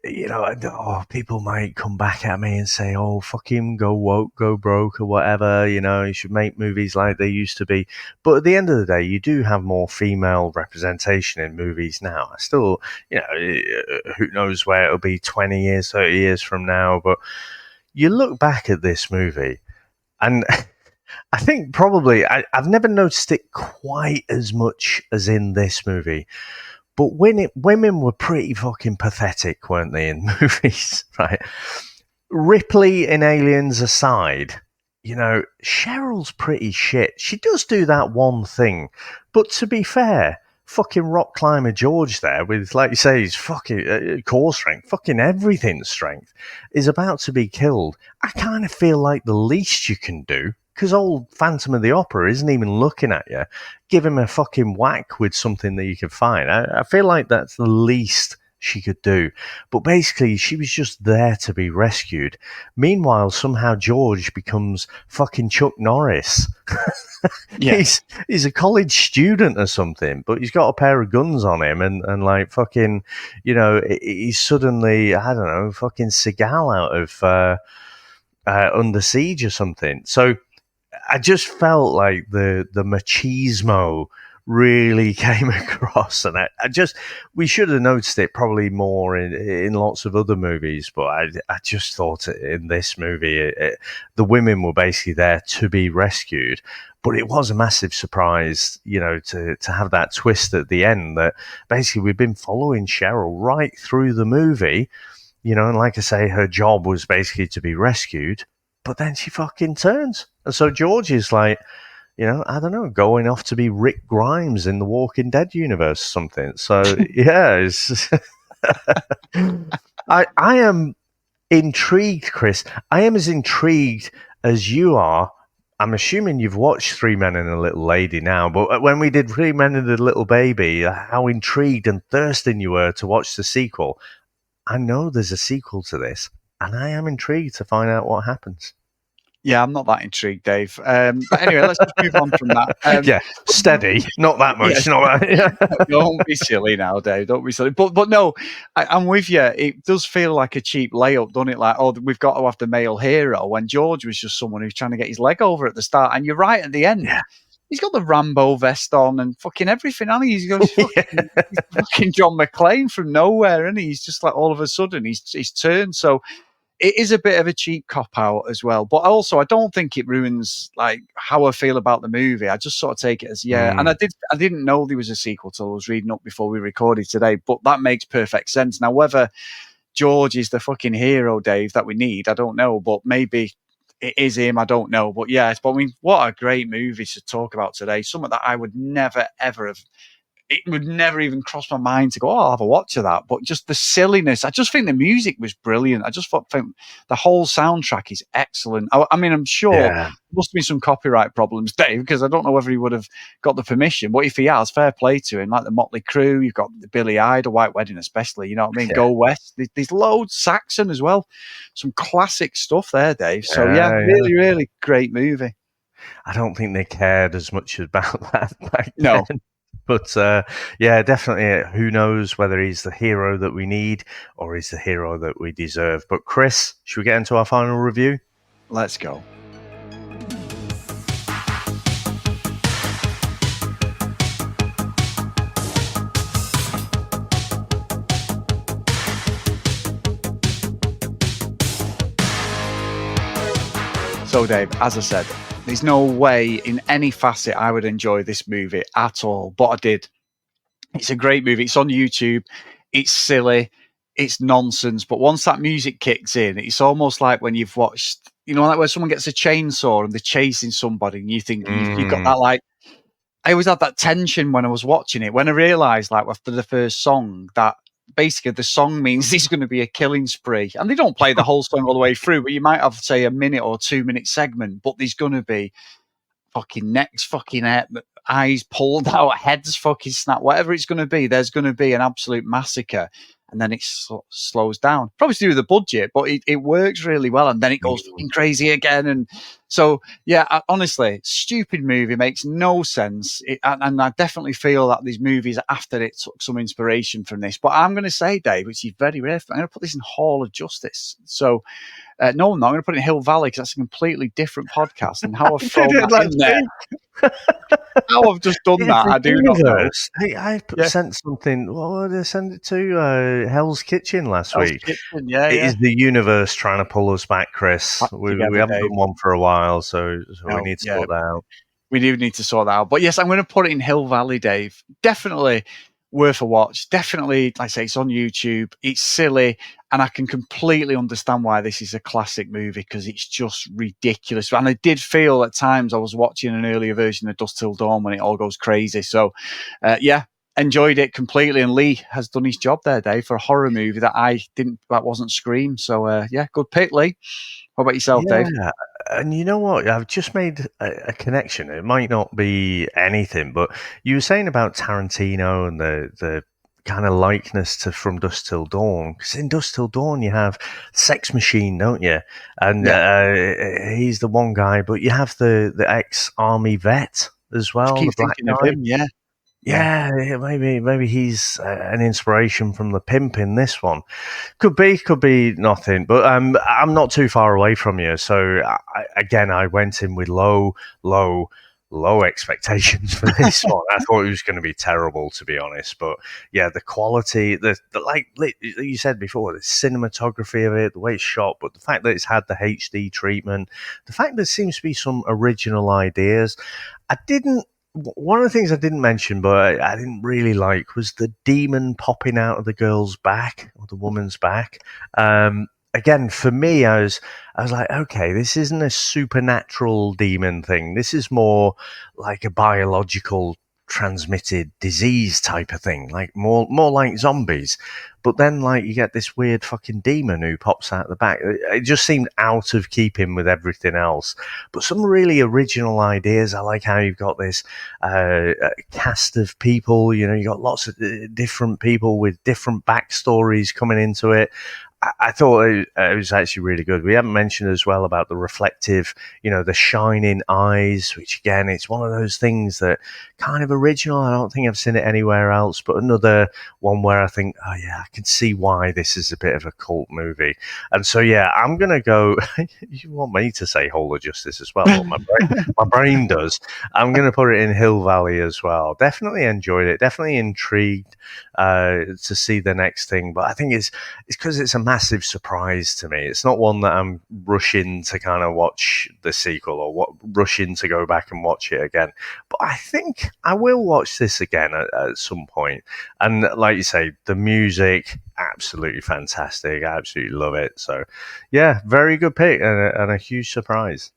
people might come back at me and say, "Oh, fuck him, go woke, go broke, or whatever." You should make movies like they used to be. But at the end of the day, you do have more female representation in movies now. I still, who knows where it'll be 20 years, 30 years from now. But you look back at this movie, and I think probably I've never noticed it quite as much as in this movie. But women were pretty fucking pathetic, weren't they, in movies, right? Ripley in Aliens aside, Cheryl's pretty shit. She does do that one thing. But to be fair, fucking rock climber George there with, like you say, his fucking core strength, fucking everything strength, is about to be killed. I kind of feel like the least you can do, because old Phantom of the Opera isn't even looking at you, give him a fucking whack with something that you can find. I feel like that's the least she could do. But basically, she was just there to be rescued. Meanwhile, somehow George becomes fucking Chuck Norris. Yeah. He's a college student or something, but he's got a pair of guns on him, and like fucking, he's suddenly, I don't know, fucking Seagal out of Under Siege or something. So I just felt like the machismo really came across, and we should have noticed it probably more in lots of other movies, but I just thought in this movie the women were basically there to be rescued. But it was a massive surprise, to have that twist at the end, that basically we've been following Cheryl right through the movie, and like I say, her job was basically to be rescued, but then she fucking turns. And so George is like, I don't know, going off to be Rick Grimes in the Walking Dead universe or something. So, yeah, it's... I am intrigued, Chris. I am as intrigued as you are. I'm assuming you've watched Three Men and a Little Lady now, but when we did Three Men and a Little Baby, how intrigued and thirsting you were to watch the sequel. I know there's a sequel to this, and I am intrigued to find out what happens. Yeah, I'm not that intrigued, Dave. But anyway, let's just move on from that. Yeah, steady. Not that much. Yeah. Not that. Don't be silly now, Dave. Don't be silly. But no, I'm with you. It does feel like a cheap layup, doesn't it? Like, oh, we've got to have the male hero, when George was just someone who's trying to get his leg over at the start. And you're right, at the end, he's got the Rambo vest on and fucking everything, hasn't he? He's got fucking John McClane from nowhere, and he's just like, all of a sudden, he's turned. So it is a bit of a cheap cop-out as well. But also, I don't think it ruins like how I feel about the movie. I just sort of take it as, and I didn't know there was a sequel till I was reading up before we recorded today, but that makes perfect sense. Now, whether George is the fucking hero, Dave, that we need, I don't know, but maybe it is him, I don't know. But yeah, but I mean, what a great movie to talk about today. Something that I would never, ever have... It would never even cross my mind to go, I'll have a watch of that. But just the silliness. I just think the music was brilliant. I just think the whole soundtrack is excellent. I mean, I'm sure there must be some copyright problems, Dave, because I don't know whether he would have got the permission. But if he has, fair play to him. Like the Motley Crue, you've got the Billy Idol, White Wedding especially, you know what I mean? Go West. There's loads. Saxon as well. Some classic stuff there, Dave. So really, really great movie. I don't think they cared as much about that back No. then. But definitely, who knows whether he's the hero that we need or he's the hero that we deserve. But Chris, should we get into our final review? Let's go. So, Dave, as I said, there's no way in any facet I would enjoy this movie at all, but I did. It's a great movie. It's on YouTube. It's silly. It's nonsense. But once that music kicks in, it's almost like when you've watched, like where someone gets a chainsaw and they're chasing somebody and you think you've got that, like, I always had that tension when I was watching it. When I realised, like, after the first song, that basically the song means there's going to be a killing spree. And they don't play the whole song all the way through, but you might have, say, a minute or 2 minute segment, but there's going to be fucking necks, fucking eyes pulled out, heads fucking snapped, whatever it's going to be. There's going to be an absolute massacre. And then it slows down. Probably to do with the budget, but it works really well. And then it goes fucking crazy again. And so, honestly, stupid movie, makes no sense. And I definitely feel that these movies after it took some inspiration from this. But I'm going to say, Dave, which is very rare, I'm going to put this in Hall of Justice. So, no, I'm not. I'm going to put it in Hill Valley because that's a completely different podcast. And how I've thrown that in there. How I've just done that, I do not know. Hey, I sent something. What did I send it to? Hell's Kitchen last week. Kitchen, it is the universe trying to pull us back, Chris. We haven't done one for a while, so we need to sort that out. We do need to sort that out. But yes, I'm going to put it in Hill Valley, Dave. Definitely worth a watch. Definitely, like I say, it's on YouTube. It's silly. And I can completely understand why this is a classic movie because it's just ridiculous. And I did feel at times I was watching an earlier version of Dusk Till Dawn when it all goes crazy. So, enjoyed it completely. And Leigh has done his job there, Dave, for a horror movie that wasn't Scream. So, good pick, Leigh. What about yourself, Dave? And you know what? I've just made a connection. It might not be anything, but you were saying about Tarantino and the kind of likeness to From Dusk Till Dawn, because in Dusk Till Dawn you have Sex Machine, don't you? And he's the one guy, but you have the ex-army vet as well. Keep the black thinking guy. of him, Yeah, maybe he's an inspiration from the pimp in this one. Could be nothing, but I'm not too far away from you. So I went in with low expectations for this one. I thought it was going to be terrible, to be honest. But yeah, the quality, the like you said before, the cinematography of it, the way it's shot, but the fact that it's had the HD treatment, the fact there seems to be some original ideas. One of the things I didn't mention, but I didn't really like, was the demon popping out of the girl's back or the woman's back. again, for me, I was like, okay, this isn't a supernatural demon thing. This is more like a biological transmitted disease type of thing, like more like zombies. But then, like, you get this weird fucking demon who pops out the back. It just seemed out of keeping with everything else. But some really original ideas. I like how you've got this cast of people. You know, you got lots of different people with different backstories coming into it. I thought it was actually really good. We haven't mentioned as well about the reflective, you know, the shining eyes, which again, it's one of those things that kind of original. I don't think I've seen it anywhere else, but another one where I think, oh yeah, I can see why this is a bit of a cult movie. And so, yeah, I'm going to go, you want me to say Whole of Justice as well, but my brain does. I'm going to put it in Hill Valley as well. Definitely enjoyed it. Definitely intrigued to see the next thing. But I think it's because it's a massive surprise to me. It's not one that I'm rushing to kind of watch the sequel or rushing to go back and watch it again. But I think I will watch this again at some point. And like you say, the music, absolutely fantastic. I absolutely love it. So, yeah, very good pick and a huge surprise.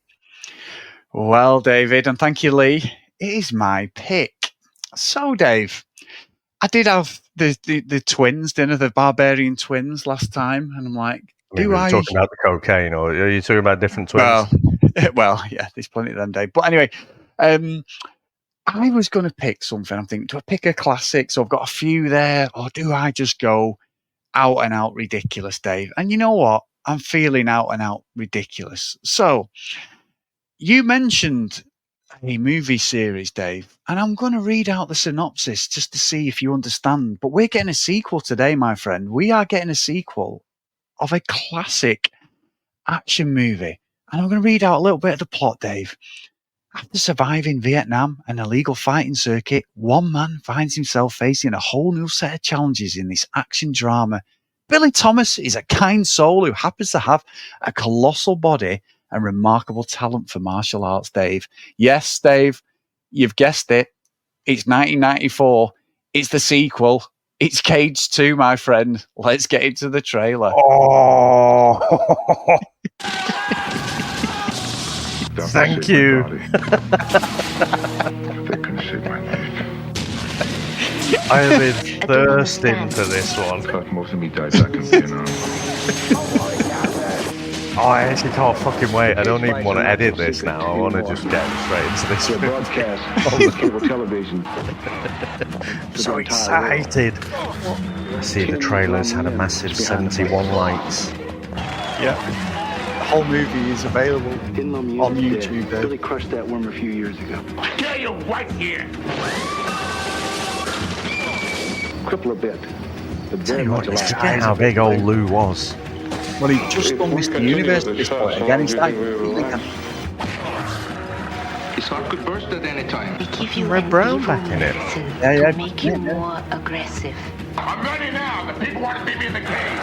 Well, David, and thank you, Leigh. It is my pick. So, Dave, I did have the twins dinner, the Barbarian twins last time, and I'm like, Are you talking about the cocaine, or are you talking about different twins? Well, yeah, there's plenty of them, Dave. But anyway, I was going to pick something. I'm thinking, do I pick a classic? So I've got a few there, or do I just go out and out ridiculous, Dave? And you know what? I'm feeling out and out ridiculous. So you mentioned a movie series, Dave, and I'm going to read out the synopsis just to see if you understand. But we're getting a sequel today, my friend. We are getting a sequel of a classic action movie. And I'm going to read out a little bit of the plot, Dave. After surviving Vietnam and a legal fighting circuit, one man finds himself facing a whole new set of challenges in this action drama. Billy Thomas is a kind soul who happens to have a colossal body and remarkable talent for martial arts, Dave. Yes, Dave, you've guessed it. It's 1994. It's the sequel. It's Cage 2, my friend. Let's get into the trailer. Oh, thank you. I have been thirsting for this one. Most of me died back in Vietnam. Oh, I actually can't fucking wait. I don't even want to edit this now. I want to just get straight into this movie. Broadcast on the cable television. So excited. I see the trailer's had a massive 71 likes. Yeah. The whole movie is available on YouTube. Billy crushed that worm a few years ago. I tell you what here. Cripple a bit. But Tell very you much what, alive. forget how big old Lou was. Well, he just done Mr. Universe at this point. Again, he's like, His heart could burst at any time. We give you Red Brown back in it. Yeah. to make you more aggressive. I'm ready now. The people want to see me in the cave.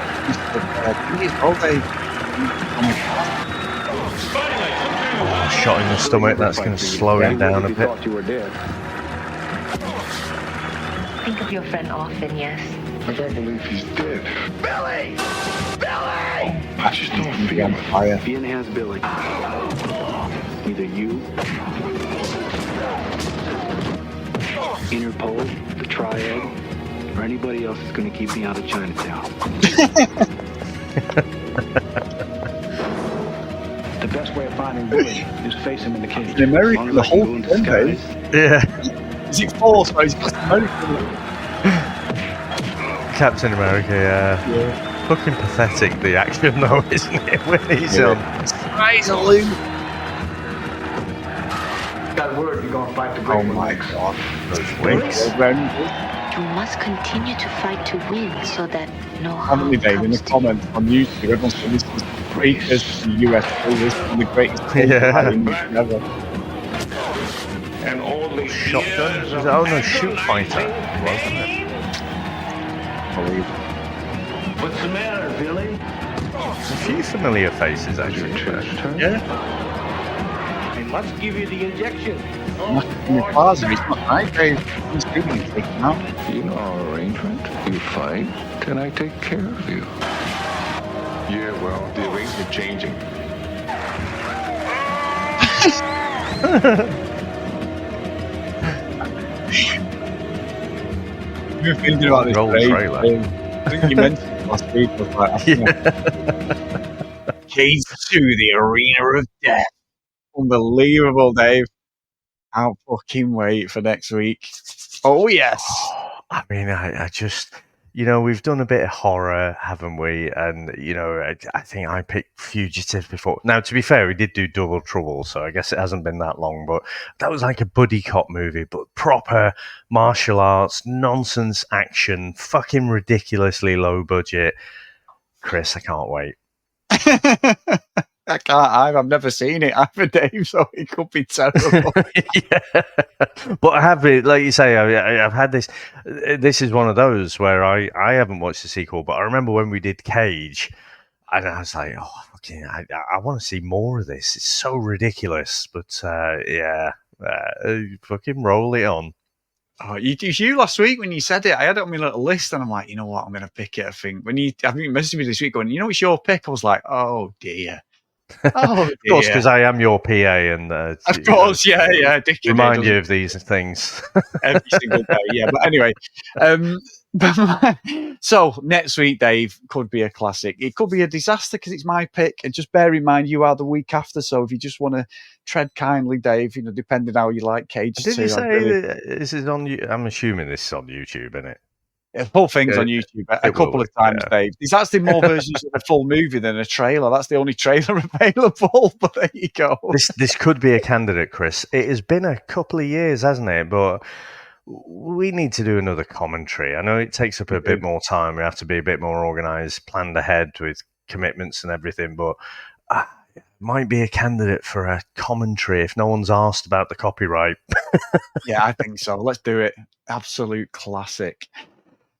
Oh, shot in the stomach, that's going to slow him down a bit. Thought you were dead. Think of your friend often, yes? I don't believe he's dead. Billy! Billy! I just don't feel it. Bien has Billy. Either you, Interpol, the Triad, or anybody else is going to keep me out of Chinatown. The best way of finding Billy is face him in the cage. In America, As long as the I can whole go in thing, disguise. Yeah. Is it four? So he's just American. Captain America, yeah. Fucking pathetic, the action though, isn't it? When he's on. Lou. Got word you're going to fight the Oh great my one. god. Those wigs. You must continue to fight to win so that no harm Haven't we, Dave? In the comes to you. comments on YouTube, everyone's saying this is the greatest US this is the greatest Yeah. ever. And all the Shotgun? Was it? Oh no, shoot fighter, wasn't it? What's the matter, Billy? A few familiar faces actually. Yeah. I must give you the injection. In the plaza, he's not right, Dave. He's doing it, take him out. You know our arrangement. You fight, and I take care of you. Yeah, well, the arrangement changing. We were thinking about this trailer. I think you mentioned it last week. I was like, Keys to the Arena of Death. Unbelievable, Dave. Can't fucking wait for next week. Oh, yes. I mean, I just, we've done a bit of horror, haven't we? And, I think I picked Fugitive before. Now, to be fair, we did do Double Trouble, so I guess it hasn't been that long, but that was like a buddy cop movie, but proper martial arts, nonsense action, fucking ridiculously low budget. Chris, I can't wait. I can't. I've never seen it either, Dave, so it could be terrible. Yeah. But I have, like you say, I've had this. This is one of those where I haven't watched the sequel, but I remember when we did Cage, and I was like, oh, fucking, I want to see more of this. It's so ridiculous, but fucking roll it on. Oh, it was you last week when you said it. I had it on my little list, and I'm like, you know what, I'm going to pick it. I think you messaged me this week going, it's your pick. I was like, oh dear. Oh, of course, because I am your PA, and of course, yeah. Dicky remind you of these things every single day. Yeah, but anyway, so next week, Dave, could be a classic. It could be a disaster because it's my pick, and just bear in mind you are the week after. So if you just want to tread kindly, Dave, depending how you like Cage. Did you say this is on? I'm assuming this is on YouTube, isn't it? The whole thing's on YouTube a couple of times, Dave. There's actually more versions of the full movie than a trailer. That's the only trailer available, but there you go. This could be a candidate, Chris. It has been a couple of years, hasn't it? But we need to do another commentary. I know it takes up a bit more time. We have to be a bit more organised, planned ahead with commitments and everything, but it might be a candidate for a commentary if no one's asked about the copyright. Yeah, I think so. Let's do it. Absolute classic.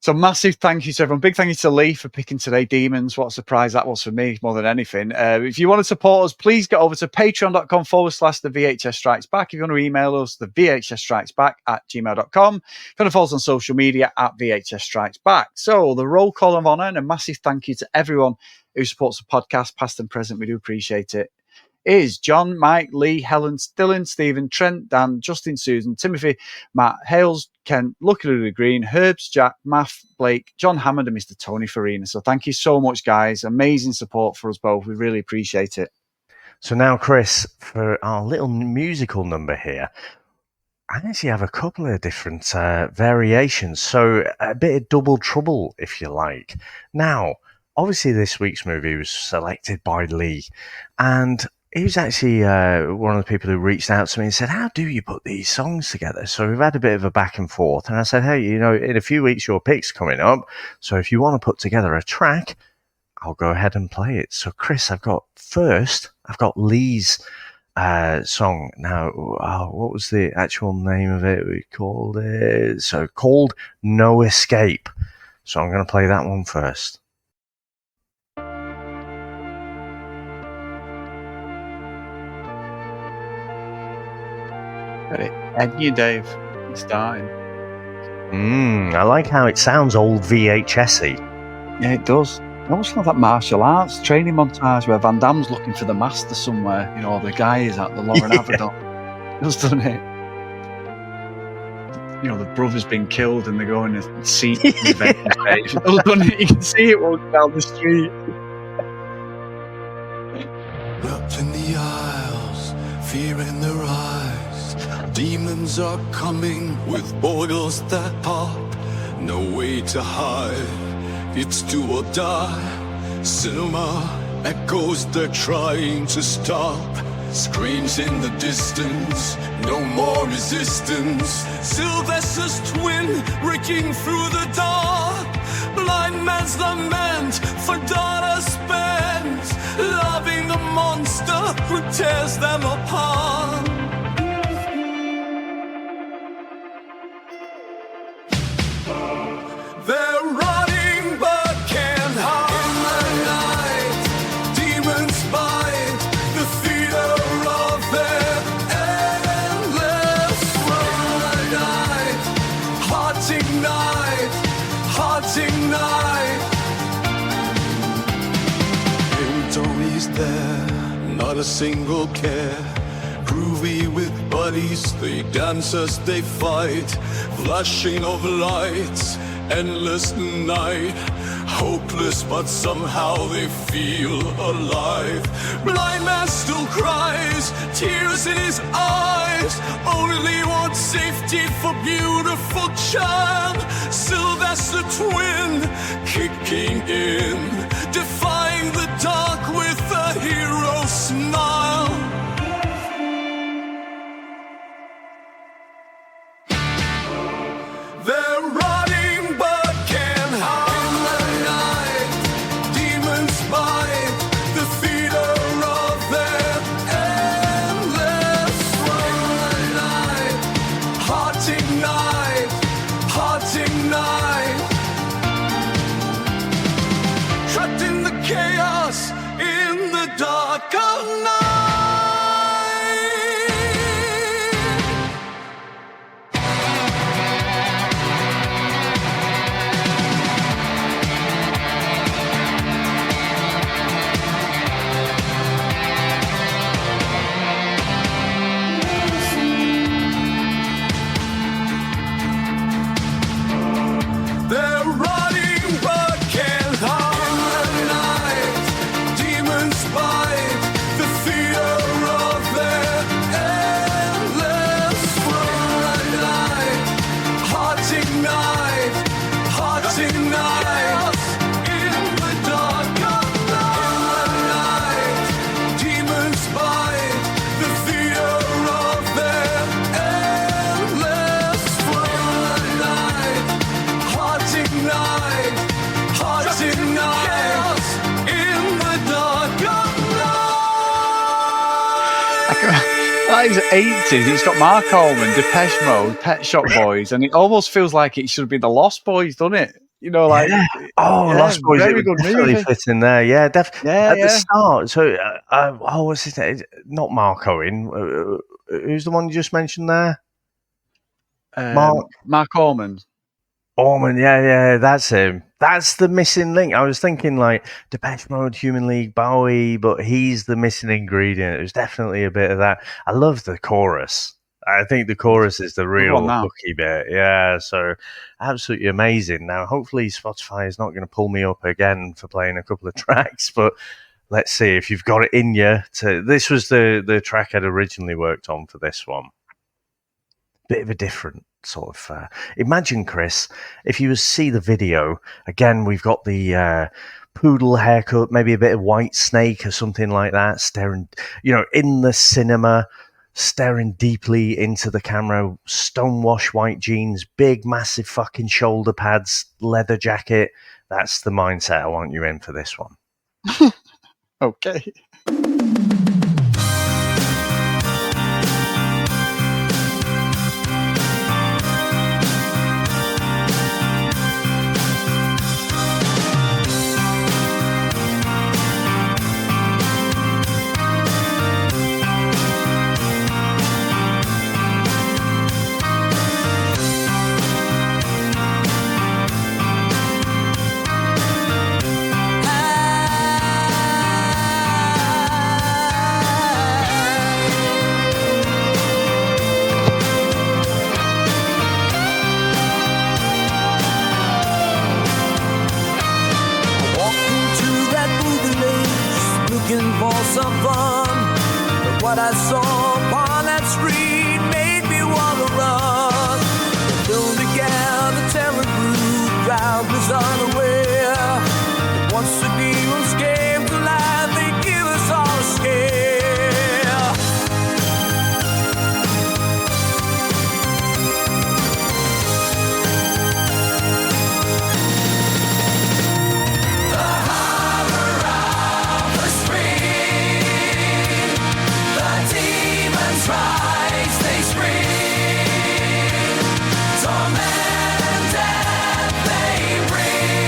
So massive thank you to everyone. Big thank you to Leigh for picking today. Demons. What a surprise that was for me more than anything. If you want to support us, please get over to patreon.com/the VHS Strikes Back. If you want to email us, the VHS Strikes Back @gmail.com. If you want to follow us on social media @VHS Strikes Back. So the roll call of honour and a massive thank you to everyone who supports the podcast, past and present. We do appreciate it. Is John, Mike, Leigh, Helen, Dylan, Stephen, Trent, Dan, Justin, Susan, Timothy, Matt, Hales, Ken, Lucky Luda Green, Herbs, Jack, Math, Blake, John Hammond, and Mr. Tony Farina. So thank you so much, guys. Amazing support for us both. We really appreciate it. So now, Chris, for our little musical number here, I actually have a couple of different variations. So a bit of double trouble, if you like. Now, obviously, this week's movie was selected by Leigh, and he was actually one of the people who reached out to me and said, how do you put these songs together? So we've had a bit of a back and forth. And I said, hey, in a few weeks, your pick's coming up. So if you want to put together a track, I'll go ahead and play it. So, Chris, I've got Leigh's song. Now, what was the actual name of it? We called it, called No Escape. So I'm going to play that one first. And you, Dave, it's dying. I like how it sounds old VHS-y. Yeah, it does. Almost like that martial arts training montage where Van Damme's looking for the master somewhere. The guy is at the Lauren Avedon. Doesn't it? The brother's been killed and they're going to see the stage. You can see it walking down the street. Up in the aisles, fear in their eyes. Demons are coming with boils that pop. No way to hide, it's do or die. Cinema echoes they're trying to stop. Screams in the distance, no more resistance. Sylvester's twin breaking through the dark. Blind man's lament for dollars spent. Loving the monster who tears them apart. They're running but can't hide. In the night, demons bite the theater of their endless ride. Hearts ignite, hearts ignite. not a single care. Groovy with buddies, they dance as they fight. Flashing of lights, endless night. Hopeless, but somehow they feel alive. Blind man still cries, tears in his eyes. Only wants safety for beautiful child. Sylvester Twin kicking in, defying the dark with a hero smile. They're running but can't hide. In the night, demons bite the theater of their endless run. In the night, heart ignite, heart ignite. Trapped in the chaos, in the dark of night. They're running but can't hide. In the night, demons bite the theater of their endless run. In the night, heart ignite, heart ignite. In the dark of night. In the night, demons bite the theater of their endless run. In the night, heart ignite, heart ignite. In the dark of night. That is 80s. It's got Mark Allman, Depeche Mode, Pet Shop Boys, and it almost feels like it should be the Lost Boys, doesn't it? You know, like Lost Boys, very it good would definitely movie. fit in there. Yeah, at Yeah. the start. So, what's his name? Not Mark Owen. Who's the one you just mentioned there? Mark Allman. Orman, yeah, that's him. That's the missing link. I was thinking like Depeche Mode, Human League, Bowie, but he's the missing ingredient. It was definitely a bit of that. I love the chorus. I think the chorus is the real hooky bit. Yeah, so absolutely amazing. Now, hopefully Spotify is not going to pull me up again for playing a couple of tracks, but let's see if you've got it in you. This was the track I'd originally worked on for this one. Bit of a different sort of imagine, Chris, if you see the video again, we've got the poodle haircut, maybe a bit of White Snake or something like that, staring, in the cinema, staring deeply into the camera, stonewash white jeans, big massive fucking shoulder pads, leather jacket. That's the mindset I want you in for this one. Okay. Some fun, but what I saw upon that street made me want to run. The film began, the terror grew, crowd was unaware that once the demons came to life, they give us all a scare. The horror of the screen, the demons rise, they scream, torment and death they bring.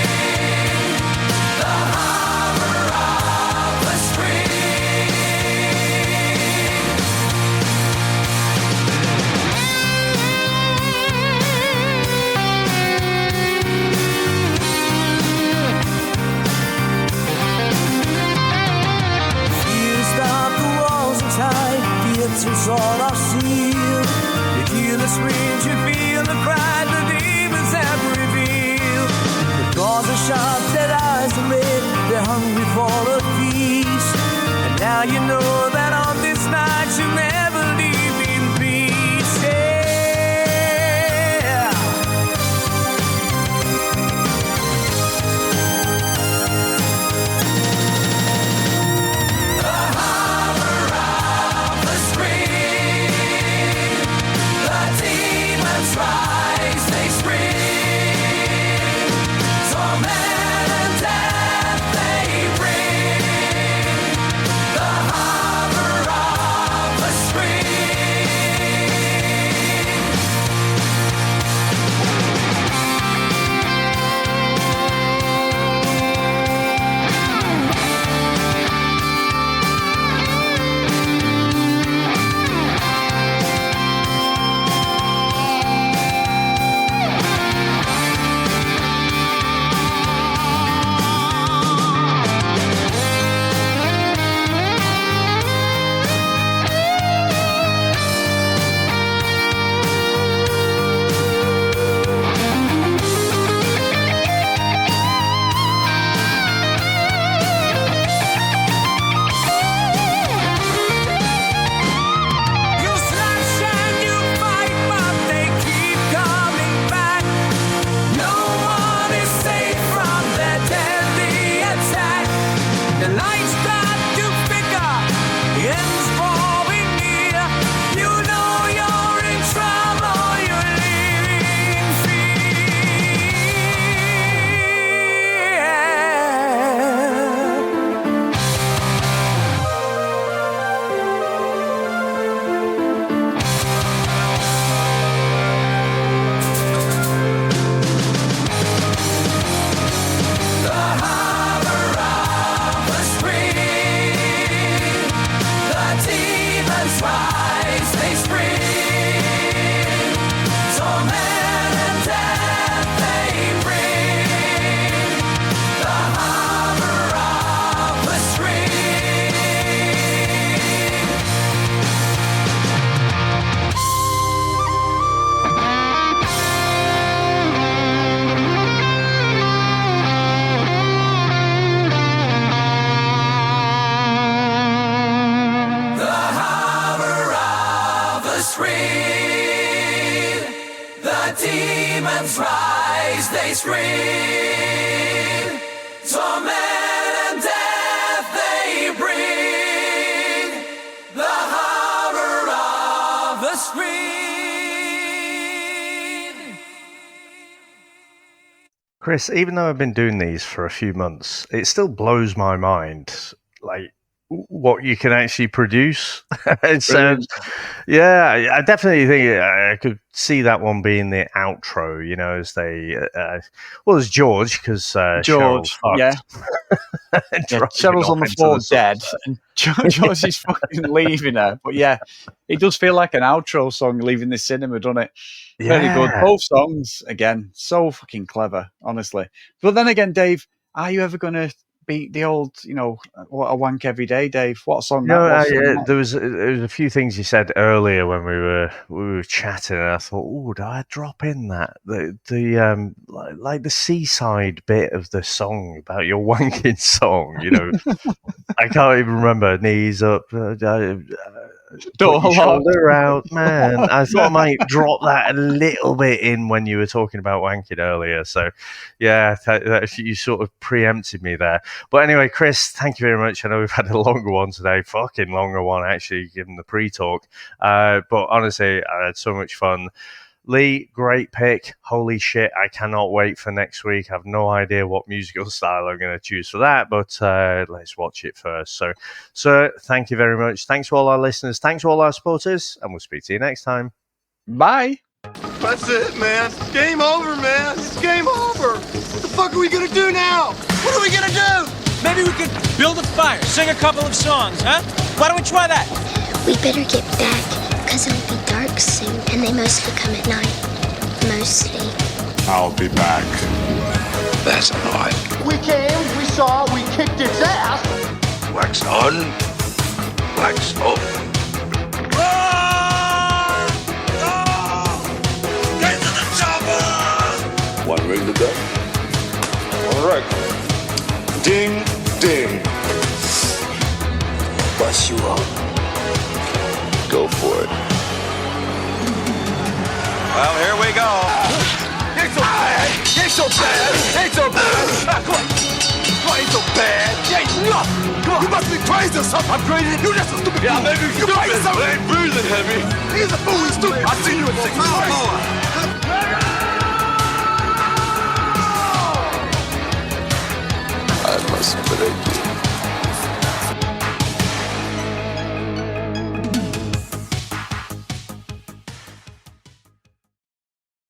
The horror of the screen. Fear stopped the sort of seal. You hear the screams, you feel the pride the demons have revealed. The claws are sharp, their eyes are red, they're hungry for a feast. And now you know that on this night you'll never leave in peace. Yeah. Rise, they scream. Torment and death they bring. The harbor of the demons rise, they scream. Torment and death they bring. The horror of the screen. Chris, even though I've been doing these for a few months, it still blows my mind, like, what you can actually produce. It's, yeah, I definitely think I could see that one being the outro, you know, as they, well, as George, because George, yeah. Cheryl's on the floor dead, and George is fucking leaving her. But yeah, it does feel like an outro song leaving the cinema, doesn't it? Very good. Both songs, again, so fucking clever, honestly. But then again, Dave, are you ever going to beat the old, you know, what a wank every day, Dave? What song that was? There was a few things you said earlier when we were chatting, and I thought, oh, do I drop in that the like the seaside bit of the song about your wanking song? You know, I can't even remember. Knees up, put your shoulder out, man. I thought I might drop that a little bit in when you were talking about wanking earlier. So, yeah, you sort of preempted me there. But anyway, Chris, thank you very much. I know we've had a longer one today, fucking longer one, actually, given the pre-talk. But honestly, I had so much fun. Leigh, great pick. Holy shit, I cannot wait for next week. I have no idea what musical style I'm going to choose for that, but let's watch it first. So, sir, thank you very much. Thanks to all our listeners. Thanks to all our supporters, and we'll speak to you next time. Bye. That's it, man. Game over, man. It's game over. What the fuck are we going to do now? What are we going to do? Maybe we could build a fire, sing a couple of songs, huh? Why don't we try that? We better get back, because it'll be dark soon, and they mostly come at night. Mostly. I'll be back. That's not. We came, we saw, we kicked its ass. Wax on, wax off. Ah! Correct. Ding, ding. Bust you up. Go for it. Well, here we go. Ain't so bad. Ain't so bad. Ain't so bad. Come on. Ain't so bad. Ain't nothing. Come on. You must be crazy or something. I'm crazy. You just a stupid fool. Maybe you're crazy. I ain't breathing heavy. He's a fool. He's stupid. I see you at 6 o'clock. I must break you.